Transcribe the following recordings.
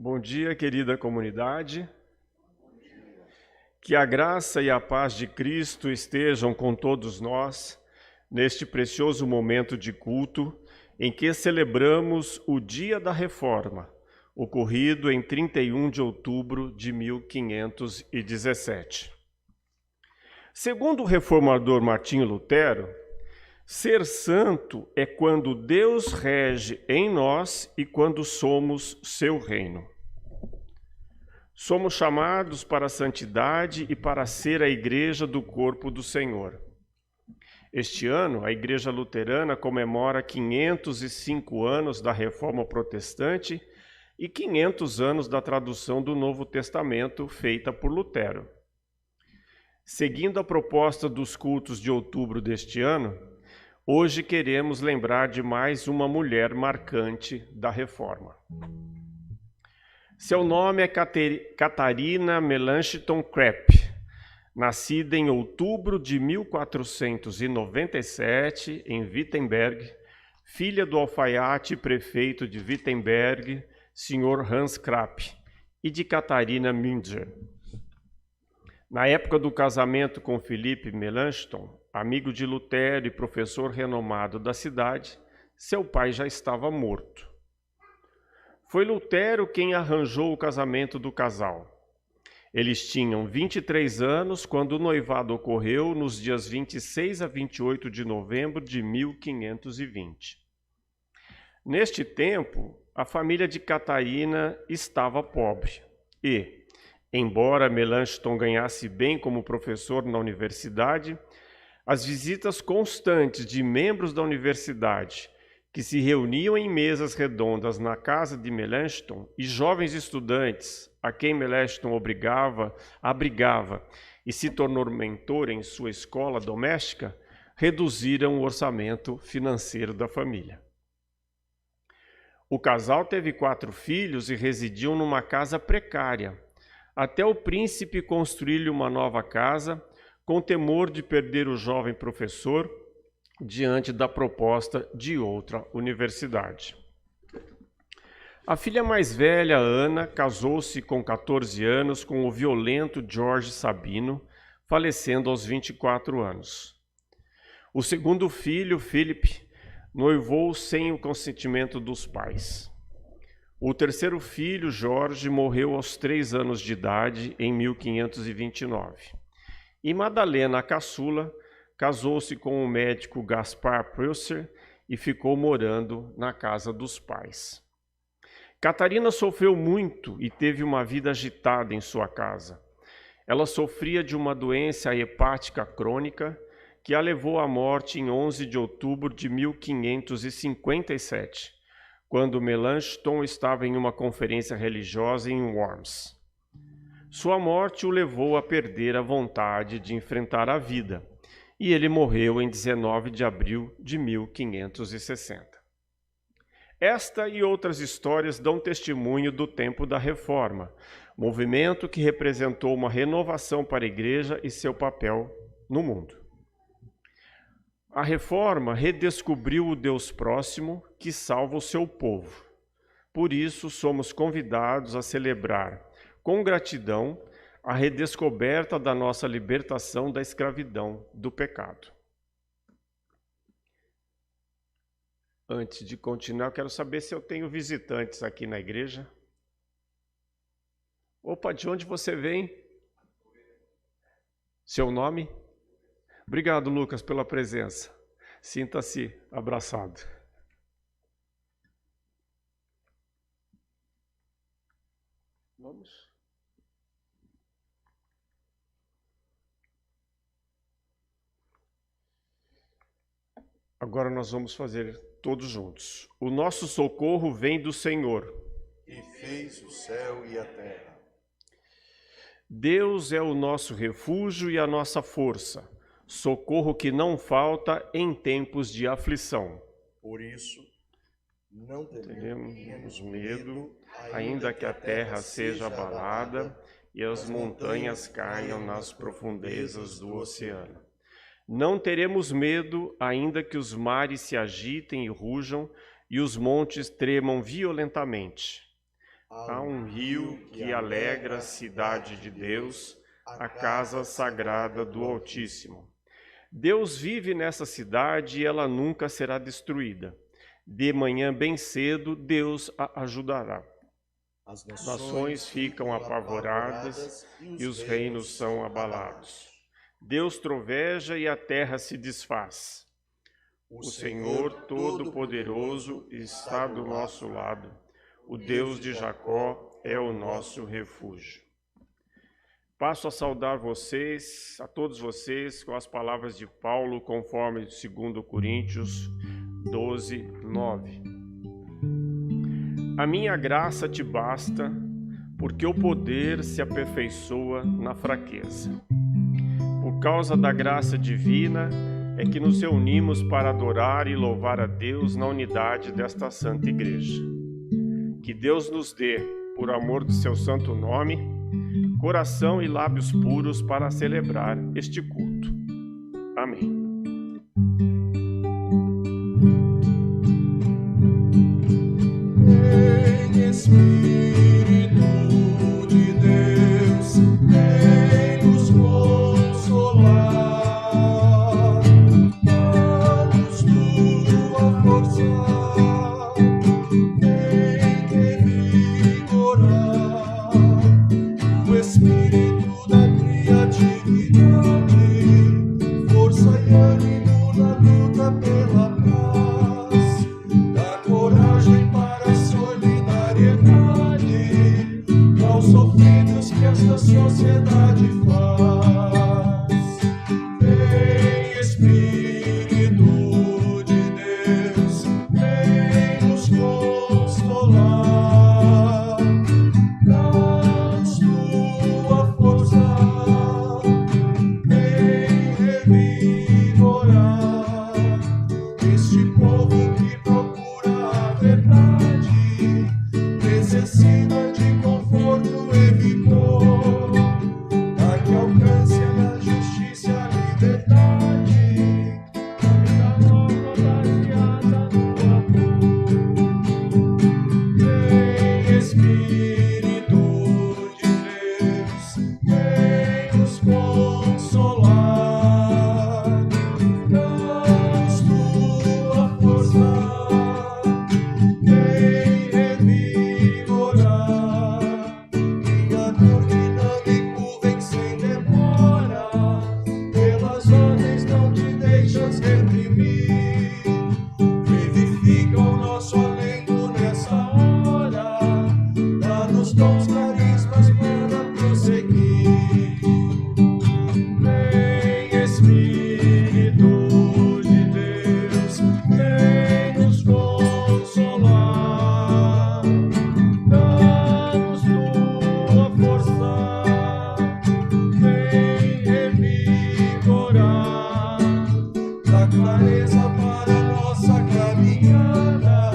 Bom dia, querida comunidade. Que a graça e a paz de Cristo estejam com todos nós neste precioso momento de culto em que celebramos o Dia da Reforma, ocorrido em 31 de outubro de 1517. Segundo o reformador Martinho Lutero, ser santo é quando Deus rege em nós e quando somos seu reino. Somos chamados para a santidade e para ser a igreja do corpo do Senhor. Este ano, a Igreja Luterana comemora 505 anos da Reforma Protestante e 500 anos da tradução do Novo Testamento feita por Lutero. Seguindo a proposta dos cultos de outubro deste ano, hoje queremos lembrar de mais uma mulher marcante da Reforma. Seu nome é Catarina Melanchthon Krapp, nascida em outubro de 1497 em Wittenberg, filha do alfaiate e prefeito de Wittenberg, Sr. Hans Krapp, e de Catarina Münzer. Na época do casamento com Philipp Melanchthon, amigo de Lutero e professor renomado da cidade, seu pai já estava morto. Foi Lutero quem arranjou o casamento do casal. Eles tinham 23 anos quando o noivado ocorreu nos dias 26 a 28 de novembro de 1520. Neste tempo, a família de Catarina estava pobre e, embora Melanchthon ganhasse bem como professor na universidade, as visitas constantes de membros da universidade que se reuniam em mesas redondas na casa de Melanchthon e jovens estudantes a quem Melanchthon abrigava e se tornou mentor em sua escola doméstica, reduziram o orçamento financeiro da família. O casal teve 4 filhos e residiam numa casa precária, até o príncipe construir-lhe uma nova casa, com temor de perder o jovem professor diante da proposta de outra universidade. A filha mais velha, Ana, casou-se com 14 anos com o violento Jorge Sabino, falecendo aos 24 anos. O segundo filho, Philipp, noivou sem o consentimento dos pais. O terceiro filho, Jorge, morreu aos 3 anos de idade, em 1529. E Madalena, a caçula, casou-se com o médico Gaspar Preußer e ficou morando na casa dos pais. Catarina sofreu muito e teve uma vida agitada em sua casa. Ela sofria de uma doença hepática crônica que a levou à morte em 11 de outubro de 1557, quando Melanchthon estava em uma conferência religiosa em Worms. Sua morte o levou a perder a vontade de enfrentar a vida, e ele morreu em 19 de abril de 1560. Esta e outras histórias dão testemunho do tempo da Reforma, movimento que representou uma renovação para a Igreja e seu papel no mundo. A Reforma redescobriu o Deus próximo que salva o seu povo. Por isso, somos convidados a celebrar com gratidão a redescoberta da nossa libertação da escravidão do pecado. Antes de continuar, eu quero saber se eu tenho visitantes aqui na igreja. Opa, de onde você vem? Seu nome? Obrigado, Lucas, pela presença. Sinta-se abraçado. Vamos. Agora nós vamos fazer todos juntos. O nosso socorro vem do Senhor, que fez o céu e a terra. Deus é o nosso refúgio e a nossa força, socorro que não falta em tempos de aflição. Por isso, não teremos medo, ainda que a terra seja abalada e as montanhas caiam nas profundezas do oceano. Não teremos medo, ainda que os mares se agitem e rujam e os montes tremam violentamente. Há um rio que alegra a cidade de Deus, a casa sagrada do Altíssimo. Deus vive nessa cidade e ela nunca será destruída. De manhã bem cedo, Deus a ajudará. As nações ficam apavoradas e os reinos são abalados. Deus troveja e a terra se desfaz. O Senhor Todo-Poderoso está do nosso lado. O Deus de Jacó é o nosso refúgio. Passo a saudar vocês, a todos vocês, com as palavras de Paulo, conforme 2 Coríntios 12, 9. A minha graça te basta, porque o poder se aperfeiçoa na fraqueza. Por causa da graça divina, é que nos reunimos para adorar e louvar a Deus na unidade desta Santa Igreja. Que Deus nos dê, por amor do seu santo nome, coração e lábios puros para celebrar este culto. Amém. Vem, Espírito de Deus, vem nos consolar, dá-nos tua força, vem revigorar o espírito da criatividade, força e ânimo na luta pela paz, dá coragem para a solidariedade aos sofridos que esta sociedade faz. Vem, Espírito de Deus, vem nos consolar, dá-nos tua força, vem revigorar este povo que procura a verdade, necessita de conforto e vigor, para que alcance a justiça e a liberdade, a vida nova baseada no amor. Vem, Espírito de Deus, vem nos consolar, dá-nos tua força, vem revigorar, guiador dinâmico vem sem demora, pelas ordens não te deixas reprimir, vivifica o nosso alento nessa hora, dá-nos dons, carismas para prosseguir. Vem, Espírito de Deus, vem nos consolar, dá-nos tua força, vem revigorar, dá clareza para a nossa caminhada,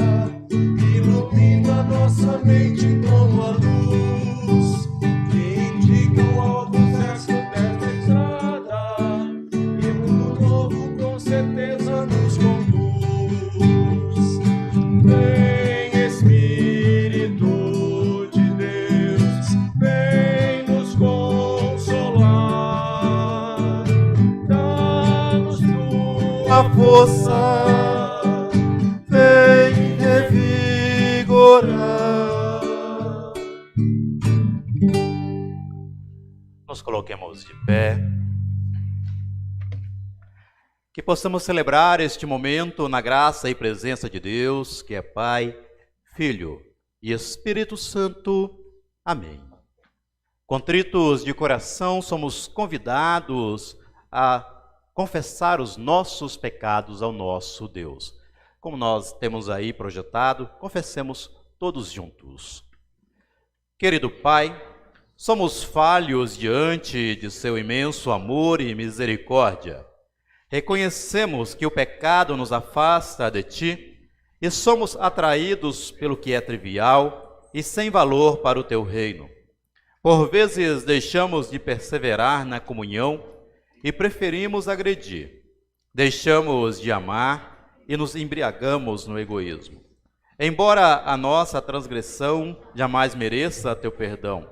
ilumina nossa mente como a luz, que indica o alvo certo desta estrada, e mundo novo com certeza nos conduz. Vem, Espírito de Deus, vem nos consolar, dá-nos tua força, vem revigorar. Nos coloquemos de pé. Que possamos celebrar este momento na graça e presença de Deus, que é Pai, Filho e Espírito Santo. Amém. Contritos de coração, somos convidados a confessar os nossos pecados ao nosso Deus. Como nós temos aí projetado, confessemos todos juntos. Querido Pai, somos falhos diante de seu imenso amor e misericórdia. Reconhecemos que o pecado nos afasta de Ti e somos atraídos pelo que é trivial e sem valor para o Teu reino. Por vezes deixamos de perseverar na comunhão e preferimos agredir. Deixamos de amar e nos embriagamos no egoísmo. Embora a nossa transgressão jamais mereça teu perdão,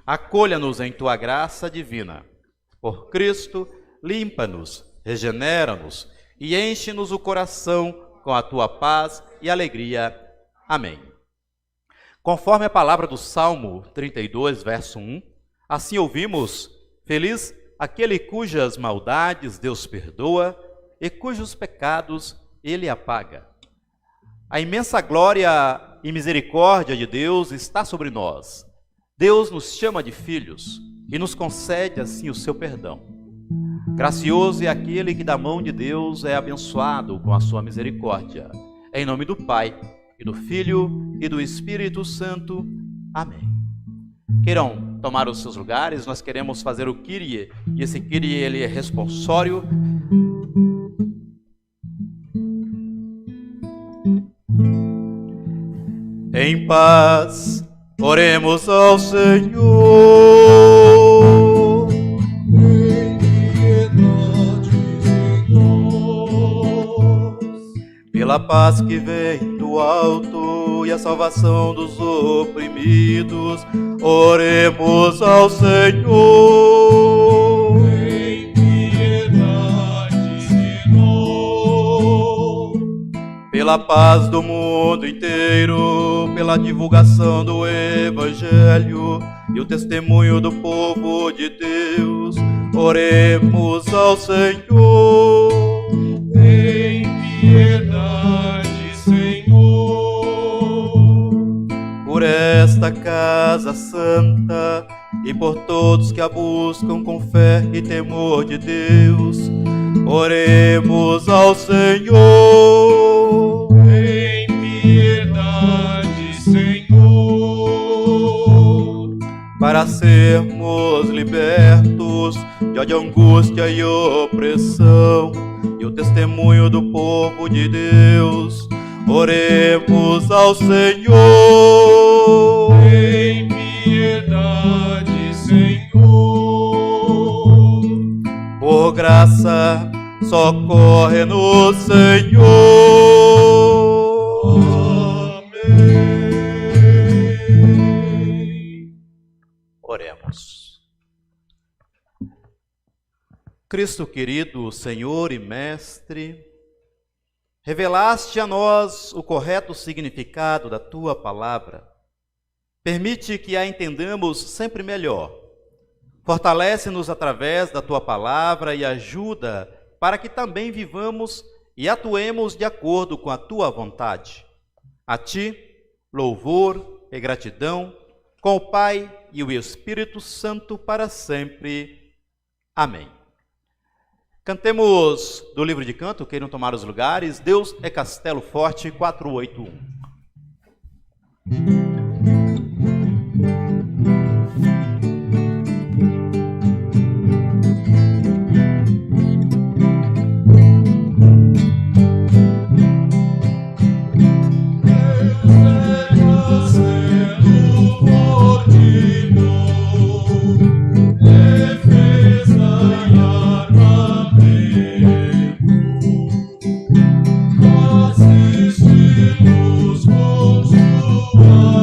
acolha-nos em tua graça divina. Por Cristo, limpa-nos, regenera-nos e enche-nos o coração com a tua paz e alegria. Amém. Conforme a palavra do Salmo 32, verso 1, assim ouvimos: feliz aquele cujas maldades Deus perdoa e cujos pecados Ele apaga. A imensa glória e misericórdia de Deus está sobre nós. Deus nos chama de filhos e nos concede assim o seu perdão. Gracioso é aquele que da mão de Deus é abençoado com a sua misericórdia. Em nome do Pai, e do Filho, e do Espírito Santo. Amém. Queiram tomar os seus lugares, nós queremos fazer o Kyrie, e esse Kyrie ele é responsório. Em paz, oremos ao Senhor. Tem piedade de nós. Pela paz que vem do alto e a salvação dos oprimidos, oremos ao Senhor. Tem piedade de nós. Pela paz do mundo inteiro, pela divulgação do Evangelho e o testemunho do povo de Deus, oremos ao Senhor. Tem piedade, Senhor. Por esta casa santa e por todos que a buscam com fé e temor de Deus, oremos ao Senhor. Tem piedade, Senhor. Para sermos libertos de ódio, angústia e opressão, e o testemunho do povo de Deus, oremos ao Senhor. Tem piedade, Senhor. Por graça, socorre-nos, Senhor. Amém. Oremos. Cristo querido, Senhor e Mestre, revelaste a nós o correto significado da Tua palavra. Permite que a entendamos sempre melhor. Fortalece-nos através da Tua palavra e ajuda para que também vivamos e atuemos de acordo com a Tua vontade. A Ti, louvor e gratidão, com o Pai e o Espírito Santo para sempre. Amém. Cantemos do livro de canto, queiram tomar os lugares, Deus é Castelo Forte, 481. Assiste-nos com sua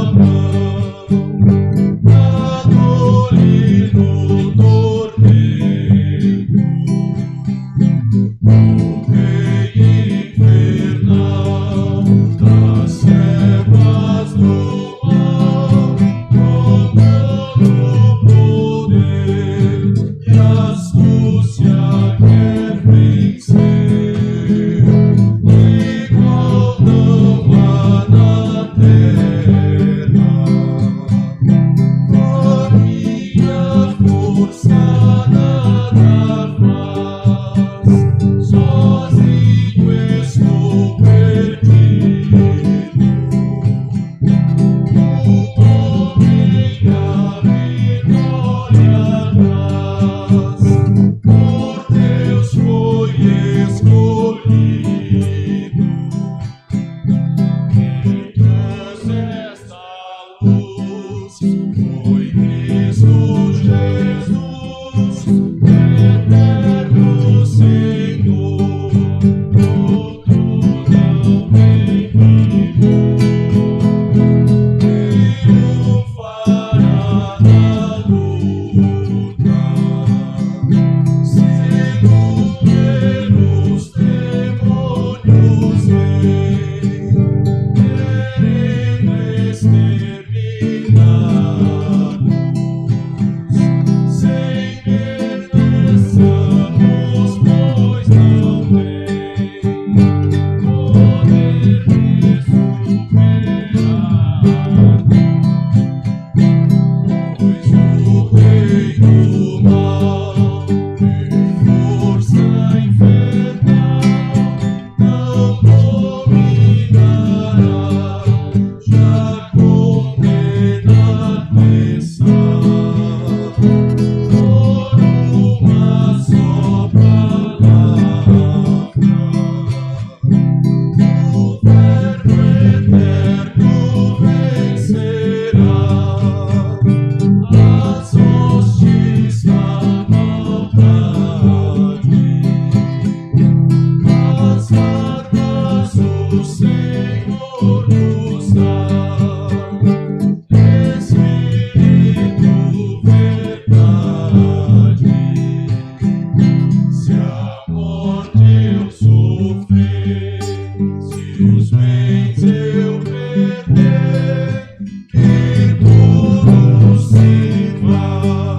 os bens eu perder, que tudo se vá,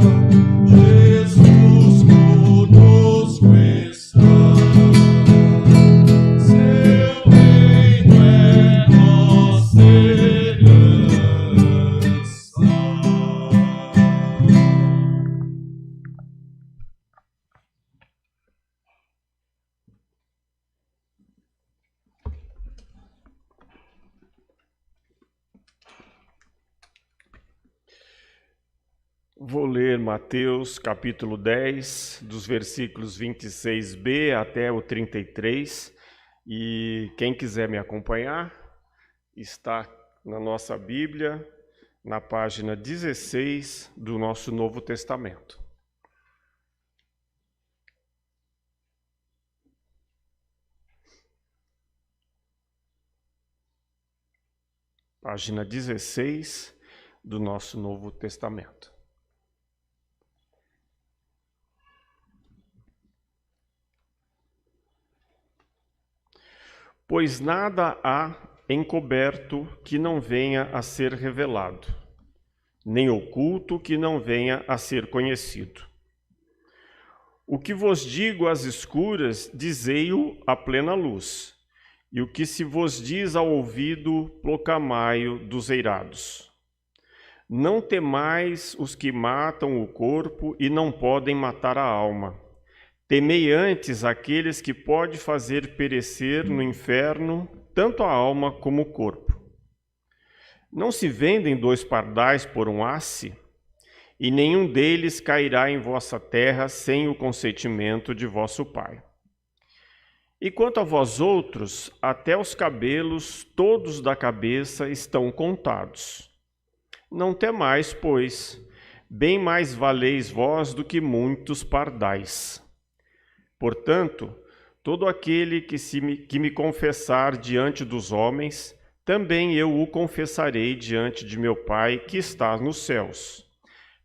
Jesus conosco está. Seu reino é nossa herança. Vou ler Mateus capítulo 10, dos versículos 26b até o 33, e quem quiser me acompanhar, está na nossa Bíblia, na página 16 do nosso Novo Testamento. Página 16 do nosso Novo Testamento. Pois nada há encoberto que não venha a ser revelado, nem oculto que não venha a ser conhecido. O que vos digo às escuras, dizei-o à plena luz, e o que se vos diz ao ouvido, proclamai-o dos eirados. Não temais os que matam o corpo e não podem matar a alma. Temei antes aqueles que pode fazer perecer no inferno tanto a alma como o corpo. Não se vendem 2 pardais por um asse? E nenhum deles cairá em vossa terra sem o consentimento de vosso Pai. E quanto a vós outros, até os cabelos todos da cabeça estão contados. Não temais, pois, bem mais valeis vós do que muitos pardais. Portanto, todo aquele que me confessar diante dos homens, também eu o confessarei diante de meu Pai que está nos céus.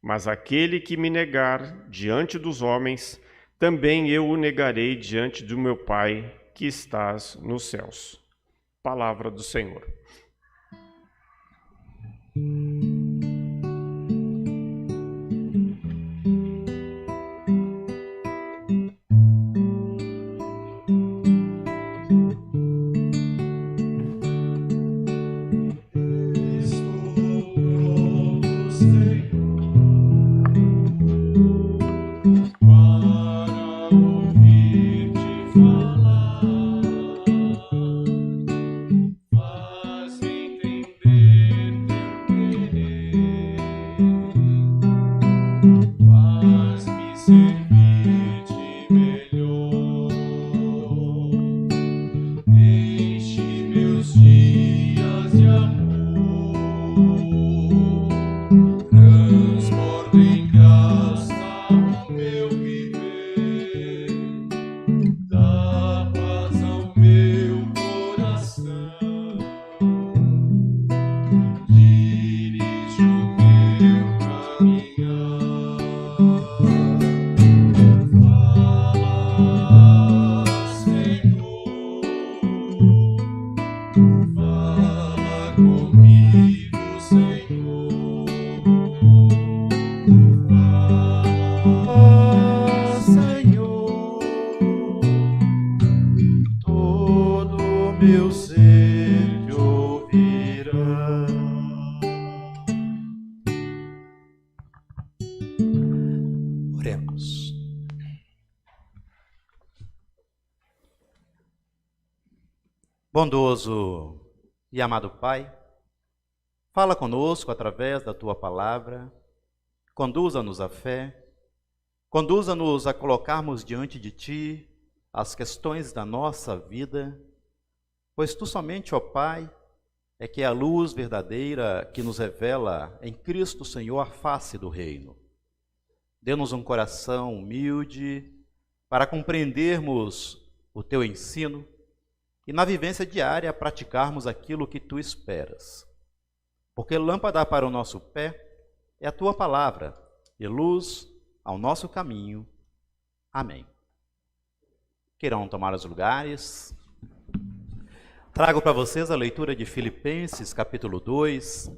Mas aquele que me negar diante dos homens, também eu o negarei diante do meu Pai que estás nos céus. Palavra do Senhor. Oremos. Bondoso e amado Pai, fala conosco através da Tua palavra, conduza-nos à fé, conduza-nos a colocarmos diante de Ti as questões da nossa vida, pois Tu somente, ó Pai, é que é a luz verdadeira que nos revela em Cristo Senhor a face do reino. Dê-nos um coração humilde para compreendermos o Teu ensino e na vivência diária praticarmos aquilo que Tu esperas. Porque lâmpada para o nosso pé é a Tua palavra e luz ao nosso caminho. Amém. Queiram tomar os lugares. Trago para vocês a leitura de Filipenses, capítulo 2,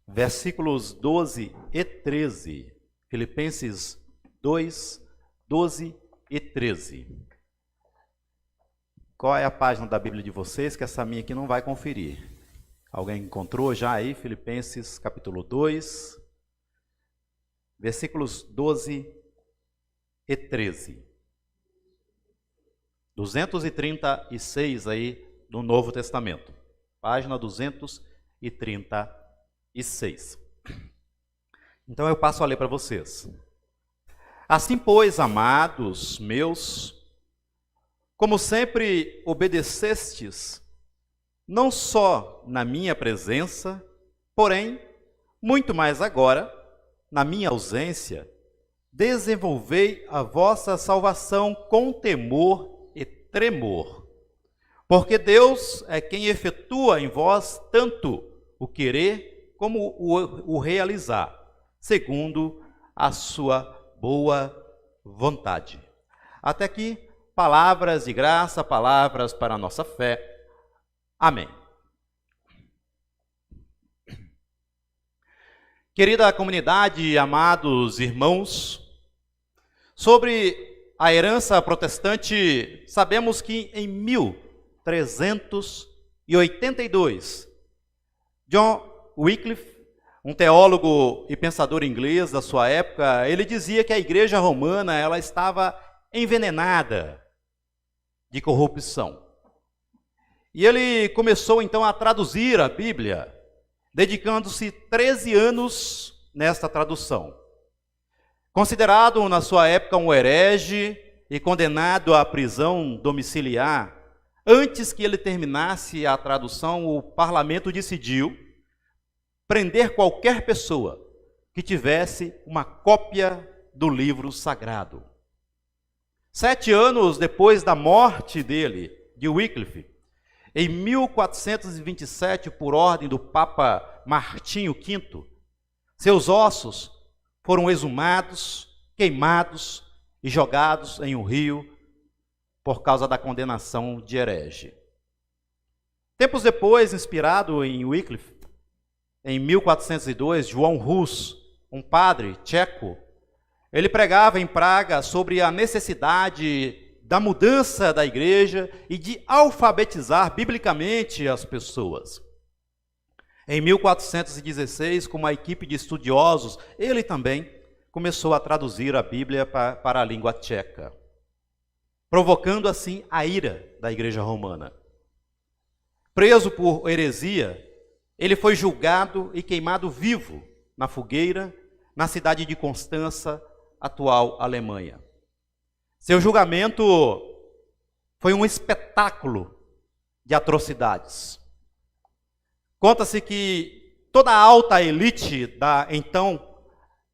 versículos 12 e 13. Filipenses 2, 12 e 13. Qual é a página da Bíblia de vocês? Que essa minha aqui não vai conferir. Alguém encontrou já aí? Filipenses, capítulo 2, versículos 12 e 13. 236 aí do Novo Testamento. Página 236. Então eu passo a ler para vocês. Assim, pois, amados meus, como sempre obedecestes, não só na minha presença, porém, muito mais agora, na minha ausência, desenvolvei a vossa salvação com temor e tremor. Porque Deus é quem efetua em vós tanto o querer como o realizar, segundo a sua boa vontade. Até aqui, palavras de graça, palavras para a nossa fé. Amém. Querida comunidade, amados irmãos, sobre a herança protestante, sabemos que em 1382, John Wycliffe, um teólogo e pensador inglês da sua época, ele dizia que a Igreja Romana ela estava envenenada de corrupção. E ele começou então a traduzir a Bíblia, dedicando-se 13 anos nesta tradução. Considerado na sua época um herege e condenado à prisão domiciliar, antes que ele terminasse a tradução, o parlamento decidiu prender qualquer pessoa que tivesse uma cópia do livro sagrado. 7 anos depois da morte dele, de Wycliffe, em 1427, por ordem do Papa Martinho V, seus ossos foram exumados, queimados e jogados em um rio por causa da condenação de herege. Tempos depois, inspirado em Wycliffe, em 1402, João Hus, um padre tcheco, ele pregava em Praga sobre a necessidade da mudança da igreja e de alfabetizar biblicamente as pessoas. Em 1416, com uma equipe de estudiosos, ele também começou a traduzir a Bíblia para a língua tcheca, provocando assim a ira da Igreja Romana. Preso por heresia, ele foi julgado e queimado vivo na fogueira, na cidade de Constança, atual Alemanha. Seu julgamento foi um espetáculo de atrocidades. Conta-se que toda a alta elite da então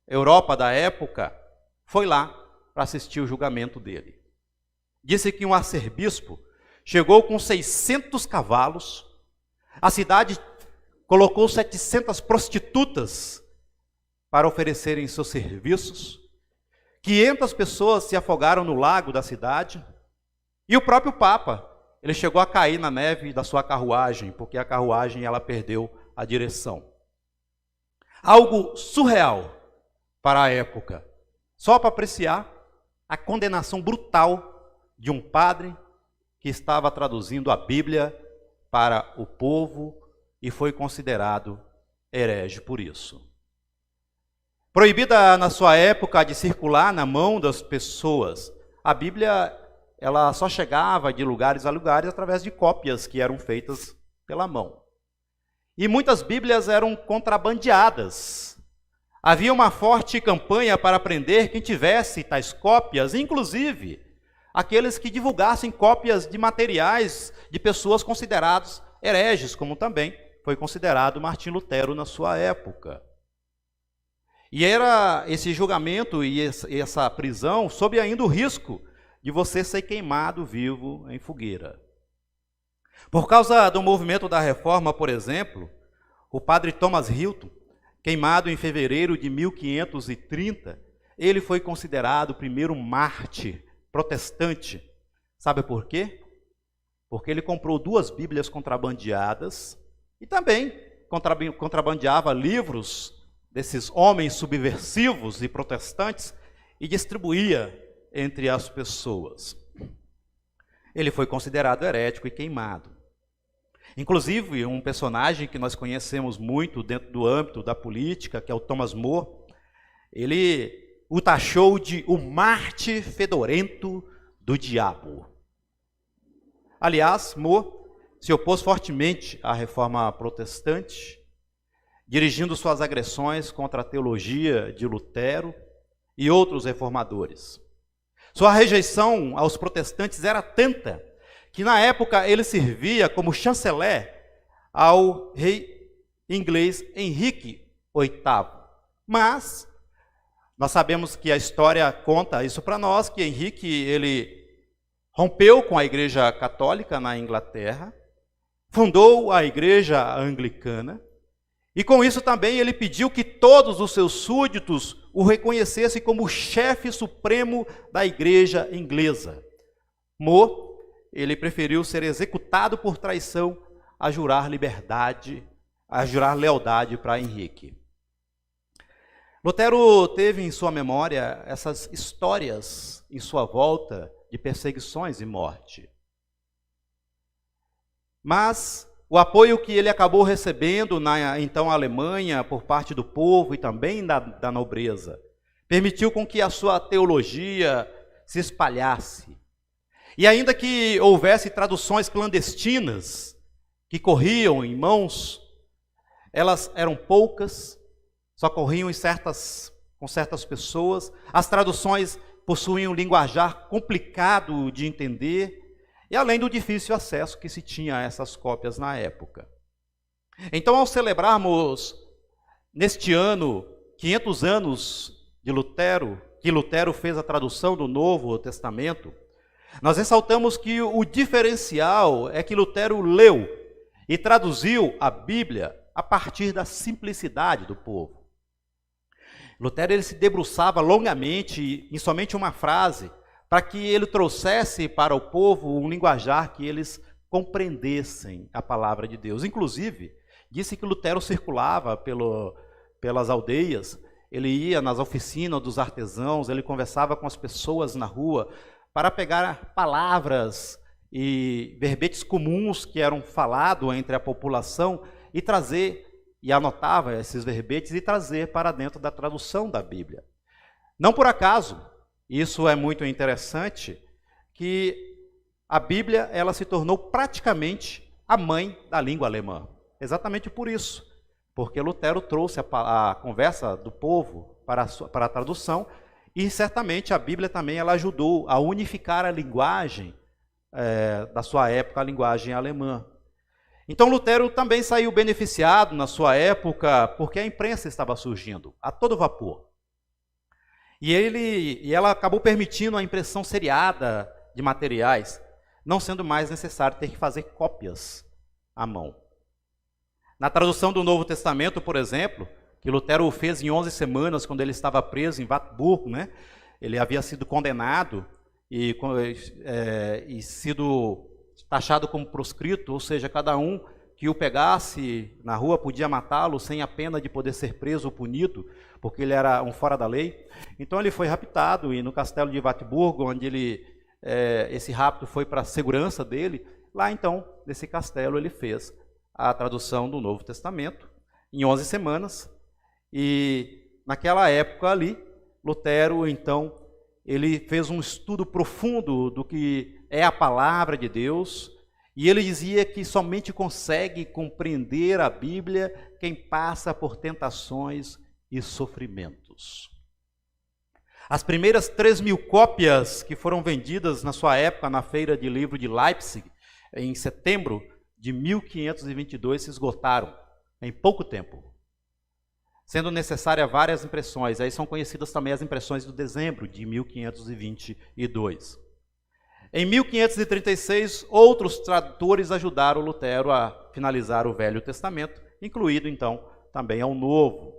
Europa da época foi lá para assistir o julgamento dele. Disse que um arcebispo chegou com 600 cavalos, a cidade colocou 700 prostitutas para oferecerem seus serviços, 500 pessoas se afogaram no lago da cidade, e o próprio Papa, ele chegou a cair na neve da sua carruagem, porque a carruagem ela perdeu a direção. Algo surreal para a época, só para apreciar a condenação brutal de um padre que estava traduzindo a Bíblia para o povo e foi considerado herege por isso. Proibida na sua época de circular na mão das pessoas, a Bíblia ela só chegava de lugares a lugares através de cópias que eram feitas pela mão. E muitas Bíblias eram contrabandeadas. Havia uma forte campanha para prender quem tivesse tais cópias, inclusive aqueles que divulgassem cópias de materiais de pessoas consideradas hereges, como também foi considerado Martim Lutero na sua época. E era esse julgamento e essa prisão sob ainda o risco de você ser queimado vivo em fogueira. Por causa do movimento da Reforma, por exemplo, o padre Thomas Hilton, queimado em fevereiro de 1530, ele foi considerado o primeiro mártir protestante. Sabe por quê? porque ele comprou 2 Bíblias contrabandeadas e também contrabandeava livros desses homens subversivos e protestantes e distribuía entre as pessoas. Ele foi considerado herético e queimado. Inclusive, um personagem que nós conhecemos muito dentro do âmbito da política, que é o Thomas More, ele o taxou de o Marte fedorento do diabo. Aliás, More se opôs fortemente à reforma protestante, dirigindo suas agressões contra a teologia de Lutero e outros reformadores. Sua rejeição aos protestantes era tanta que na época ele servia como chanceler ao rei inglês Henrique VIII. Mas nós sabemos que a história conta isso para nós, que Henrique ele rompeu com a Igreja Católica na Inglaterra, fundou a Igreja Anglicana, e com isso também ele pediu que todos os seus súditos o reconhecessem como o chefe supremo da Igreja inglesa. More, ele preferiu ser executado por traição a jurar lealdade para Henrique. Lutero teve em sua memória essas histórias em sua volta de perseguições e morte. Mas o apoio que ele acabou recebendo na então Alemanha por parte do povo e também da nobreza permitiu com que a sua teologia se espalhasse. E ainda que houvesse traduções clandestinas que corriam em mãos, elas eram poucas, só corriam com certas pessoas. As traduções possuíam um linguajar complicado de entender, e além do difícil acesso que se tinha a essas cópias na época. Então, ao celebrarmos neste ano 500 anos de Lutero, que Lutero fez a tradução do Novo Testamento, nós ressaltamos que o diferencial é que Lutero leu e traduziu a Bíblia a partir da simplicidade do povo. Lutero ele se debruçava longamente em somente uma frase, para que ele trouxesse para o povo um linguajar que eles compreendessem a palavra de Deus. Inclusive, disse que Lutero circulava pelas aldeias, ele ia nas oficinas dos artesãos, ele conversava com as pessoas na rua, para pegar palavras e verbetes comuns que eram falados entre a população e trazer, e anotava esses verbetes e trazer para dentro da tradução da Bíblia. Não por acaso, isso é muito interessante, que a Bíblia ela se tornou praticamente a mãe da língua alemã. Exatamente por isso, porque Lutero trouxe a conversa do povo para a tradução, e certamente a Bíblia também ela ajudou a unificar a linguagem da sua época, a linguagem alemã. Então Lutero também saiu beneficiado na sua época, porque a imprensa estava surgindo a todo vapor. E ela acabou permitindo a impressão seriada de materiais, não sendo mais necessário ter que fazer cópias à mão. Na tradução do Novo Testamento, por exemplo, que Lutero fez em 11 semanas, quando ele estava preso em Wartburg, né? Ele havia sido condenado e sido taxado como proscrito, ou seja, cada um que o pegasse na rua podia matá-lo sem a pena de poder ser preso ou punido, porque ele era um fora da lei. Então ele foi raptado, e no castelo de Wartburg, onde esse rapto foi para a segurança dele, lá então, nesse castelo, ele fez a tradução do Novo Testamento, em 11 semanas, e naquela época ali, Lutero, então, ele fez um estudo profundo do que é a palavra de Deus, e ele dizia que somente consegue compreender a Bíblia quem passa por tentações e sofrimentos. As primeiras 3.000 cópias que foram vendidas na sua época na Feira de Livro de Leipzig, em setembro de 1522, se esgotaram em pouco tempo, sendo necessárias várias impressões. Aí são conhecidas também as impressões do dezembro de 1522. Em 1536, outros tradutores ajudaram Lutero a finalizar o Velho Testamento, incluído então também ao Novo.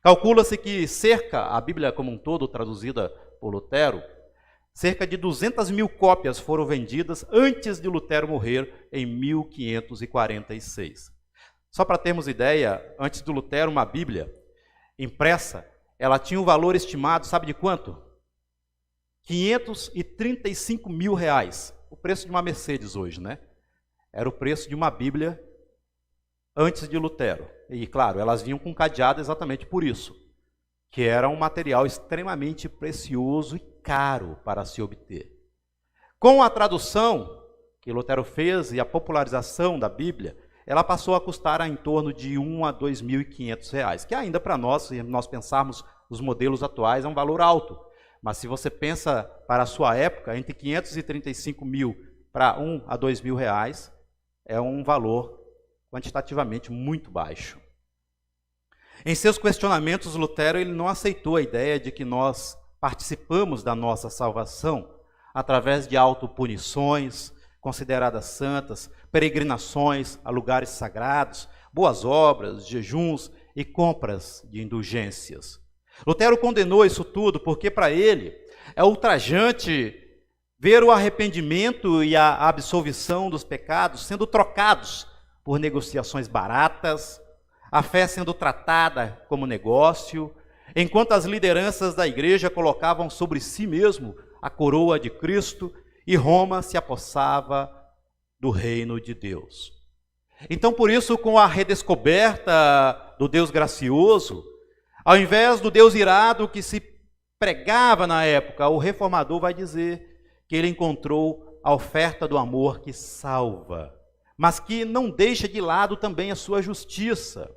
Calcula-se que a Bíblia como um todo, traduzida por Lutero, Cerca de 200 mil cópias foram vendidas antes de Lutero morrer em 1546. Só para termos ideia, antes de Lutero, uma Bíblia impressa, ela tinha um valor estimado, sabe de quanto? 535 mil reais. O preço de uma Mercedes hoje, né? Era o preço de uma Bíblia antes de Lutero. E, claro, elas vinham com cadeado exatamente por isso, que era um material extremamente precioso e caro para se obter. Com a tradução que Lutero fez e a popularização da Bíblia, ela passou a custar em torno de R$1.000 a R$2.500, que ainda para nós, se nós pensarmos os modelos atuais, é um valor alto. Mas se você pensa para a sua época, entre 535 mil para R$1.000 a R$2.000, é um valor quantitativamente muito baixo. Em seus questionamentos, Lutero ele não aceitou a ideia de que nós participamos da nossa salvação através de autopunições, consideradas santas, peregrinações a lugares sagrados, boas obras, jejuns e compras de indulgências. Lutero condenou isso tudo porque, para ele, é ultrajante ver o arrependimento e a absolvição dos pecados sendo trocados por negociações baratas, a fé sendo tratada como negócio, enquanto as lideranças da igreja colocavam sobre si mesmo a coroa de Cristo e Roma se apossava do reino de Deus. Então, por isso, com a redescoberta do Deus gracioso, ao invés do Deus irado que se pregava na época, o reformador vai dizer que ele encontrou a oferta do amor que salva, mas que não deixa de lado também a sua justiça,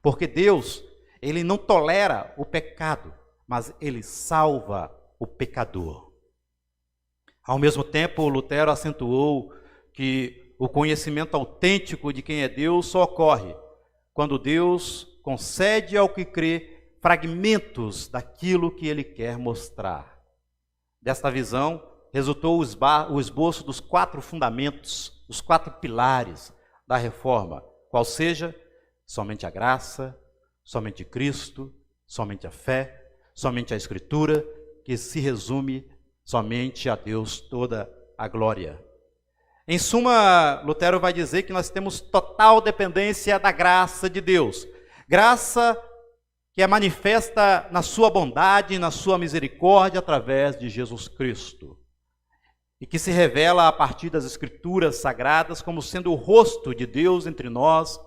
porque Deus, ele não tolera o pecado, mas ele salva o pecador. Ao mesmo tempo, Lutero acentuou que o conhecimento autêntico de quem é Deus só ocorre quando Deus concede ao que crê fragmentos daquilo que ele quer mostrar. Desta visão, resultou o esboço dos 4 fundamentos, os 4 pilares da reforma, qual seja, somente a graça, somente Cristo, somente a fé, somente a Escritura, que se resume somente a Deus toda a glória. Em suma, Lutero vai dizer que nós temos total dependência da graça de Deus. Graça que é manifesta na sua bondade e na sua misericórdia através de Jesus Cristo. E que se revela a partir das Escrituras sagradas como sendo o rosto de Deus entre nós.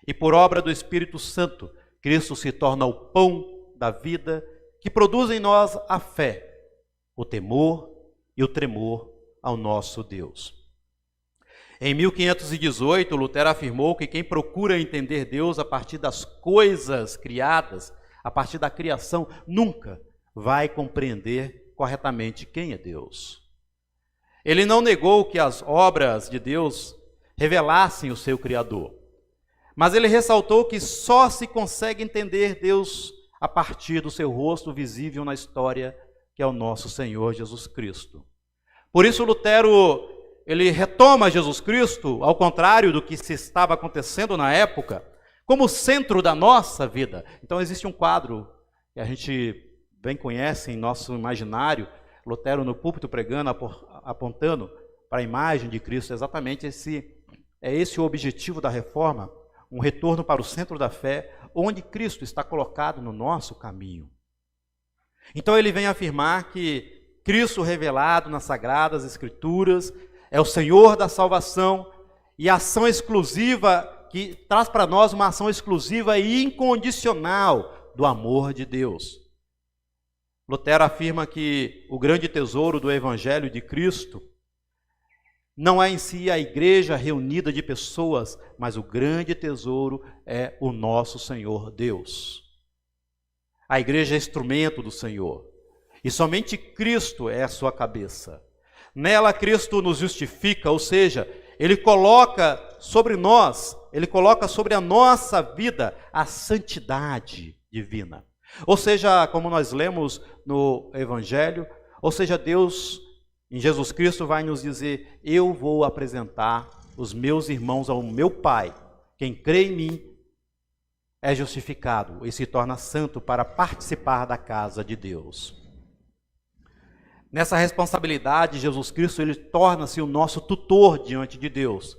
E por obra do Espírito Santo, Cristo se torna o pão da vida que produz em nós a fé, o temor e o tremor ao nosso Deus. Em 1518, Lutero afirmou que quem procura entender Deus a partir das coisas criadas, a partir da criação, nunca vai compreender corretamente quem é Deus. Ele não negou que as obras de Deus revelassem o seu Criador, mas ele ressaltou que só se consegue entender Deus a partir do seu rosto visível na história, que é o nosso Senhor Jesus Cristo. Por isso, Lutero ele retoma Jesus Cristo, ao contrário do que se estava acontecendo na época, como centro da nossa vida. Então existe um quadro que a gente bem conhece em nosso imaginário, Lutero no púlpito pregando, apontando para a imagem de Cristo. Exatamente esse o objetivo da reforma, um retorno para o centro da fé, onde Cristo está colocado no nosso caminho. Então ele vem afirmar que Cristo revelado nas Sagradas Escrituras é o Senhor da salvação e a ação exclusiva, que traz para nós uma ação exclusiva e incondicional do amor de Deus. Lutero afirma que o grande tesouro do Evangelho de Cristo não é em si a igreja reunida de pessoas, mas o grande tesouro é o nosso Senhor Deus. A igreja é instrumento do Senhor e somente Cristo é a sua cabeça. Nela Cristo nos justifica, ou seja, Ele coloca sobre nós, Ele coloca sobre a nossa vida a santidade divina. Ou seja, como nós lemos no Evangelho, ou seja, Deus em Jesus Cristo vai nos dizer: eu vou apresentar os meus irmãos ao meu Pai. Quem crê em mim é justificado e se torna santo para participar da casa de Deus. Nessa responsabilidade, Jesus Cristo, ele torna-se o nosso tutor diante de Deus.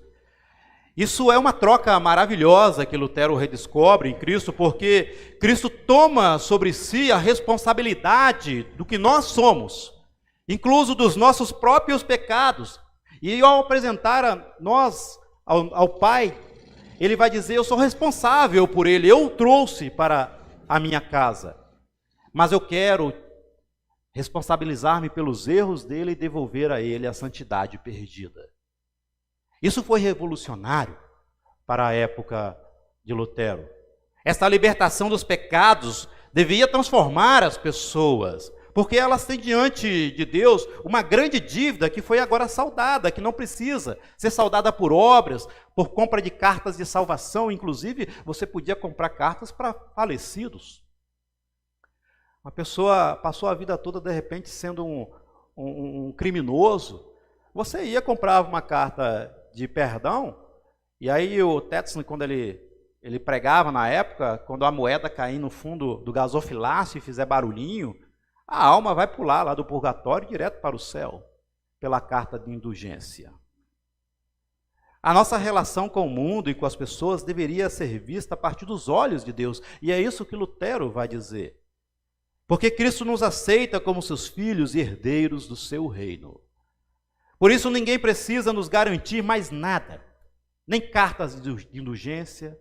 Isso é uma troca maravilhosa que Lutero redescobre em Cristo, porque Cristo toma sobre si a responsabilidade do que nós somos, incluso dos nossos próprios pecados. E ao apresentar a nós ao Pai, ele vai dizer: eu sou responsável por ele, eu o trouxe para a minha casa, mas eu quero responsabilizar-me pelos erros dele e devolver a ele a santidade perdida. Isso foi revolucionário para a época de Lutero. Esta libertação dos pecados devia transformar as pessoas, porque elas têm diante de Deus uma grande dívida que foi agora saldada, que não precisa ser saldada por obras, por compra de cartas de salvação. Inclusive, você podia comprar cartas para falecidos. Uma pessoa passou a vida toda, de repente, sendo um criminoso. Você ia comprar uma carta de perdão, e aí o Tetzel, quando ele pregava na época, quando a moeda cair no fundo do gasofilácio e fizer barulhinho, a alma vai pular lá do purgatório direto para o céu, pela carta de indulgência. A nossa relação com o mundo e com as pessoas deveria ser vista a partir dos olhos de Deus, e é isso que Lutero vai dizer. Porque Cristo nos aceita como seus filhos e herdeiros do seu reino. Por isso ninguém precisa nos garantir mais nada, nem cartas de indulgência,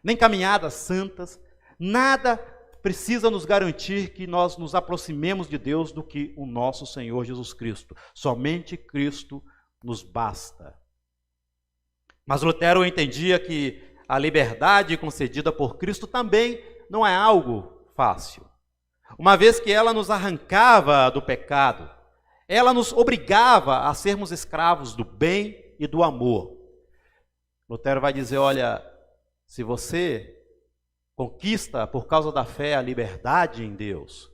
nem caminhadas santas, nada precisa nos garantir que nós nos aproximemos de Deus do que o nosso Senhor Jesus Cristo. Somente Cristo nos basta. Mas Lutero entendia que a liberdade concedida por Cristo também não é algo fácil. Uma vez que ela nos arrancava do pecado, ela nos obrigava a sermos escravos do bem e do amor. Lutero vai dizer: olha, se você conquista por causa da fé a liberdade em Deus,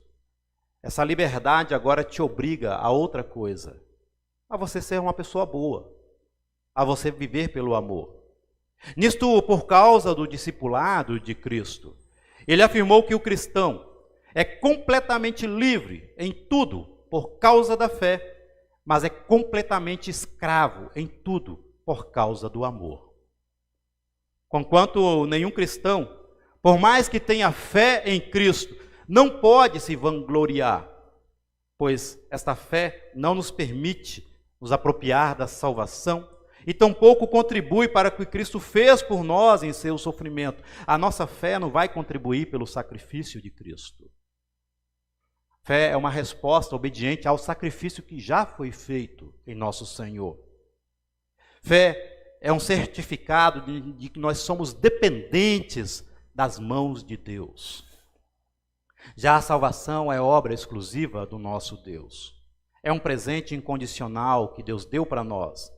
essa liberdade agora te obriga a outra coisa, a você ser uma pessoa boa, a você viver pelo amor. Nisto, por causa do discipulado de Cristo, ele afirmou que o cristão é completamente livre em tudo por causa da fé, mas é completamente escravo em tudo por causa do amor. Conquanto nenhum cristão, por mais que tenha fé em Cristo, não pode se vangloriar, pois esta fé não nos permite nos apropriar da salvação e tampouco contribui para o que Cristo fez por nós em seu sofrimento. A nossa fé não vai contribuir pelo sacrifício de Cristo. Fé é uma resposta obediente ao sacrifício que já foi feito em nosso Senhor. Fé é um certificado de que nós somos dependentes das mãos de Deus. Já a salvação é obra exclusiva do nosso Deus. É um presente incondicional que Deus deu para nós.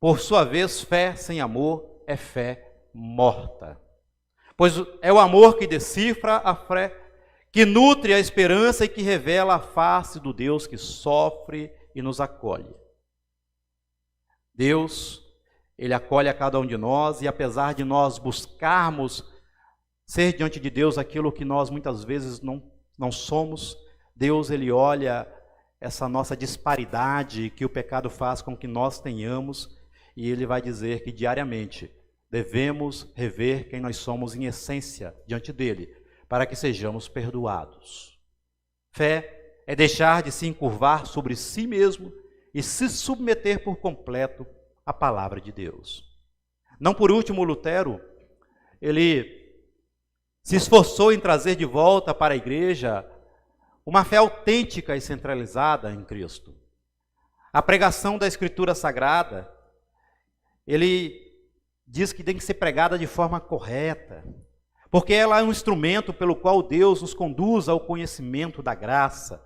Por sua vez, fé sem amor é fé morta. Pois é o amor que decifra a fé, que nutre a esperança e que revela a face do Deus que sofre e nos acolhe. Deus, Ele acolhe a cada um de nós, e apesar de nós buscarmos ser diante de Deus aquilo que nós muitas vezes não somos, Deus, Ele olha essa nossa disparidade que o pecado faz com que nós tenhamos, e Ele vai dizer que diariamente devemos rever quem nós somos em essência diante dEle, para que sejamos perdoados. Fé é deixar de se encurvar sobre si mesmo e se submeter por completo à palavra de Deus. Não por último, Lutero, ele se esforçou em trazer de volta para a igreja uma fé autêntica e centralizada em Cristo. A pregação da Escritura Sagrada, ele diz que tem que ser pregada de forma correta, porque ela é um instrumento pelo qual Deus nos conduz ao conhecimento da graça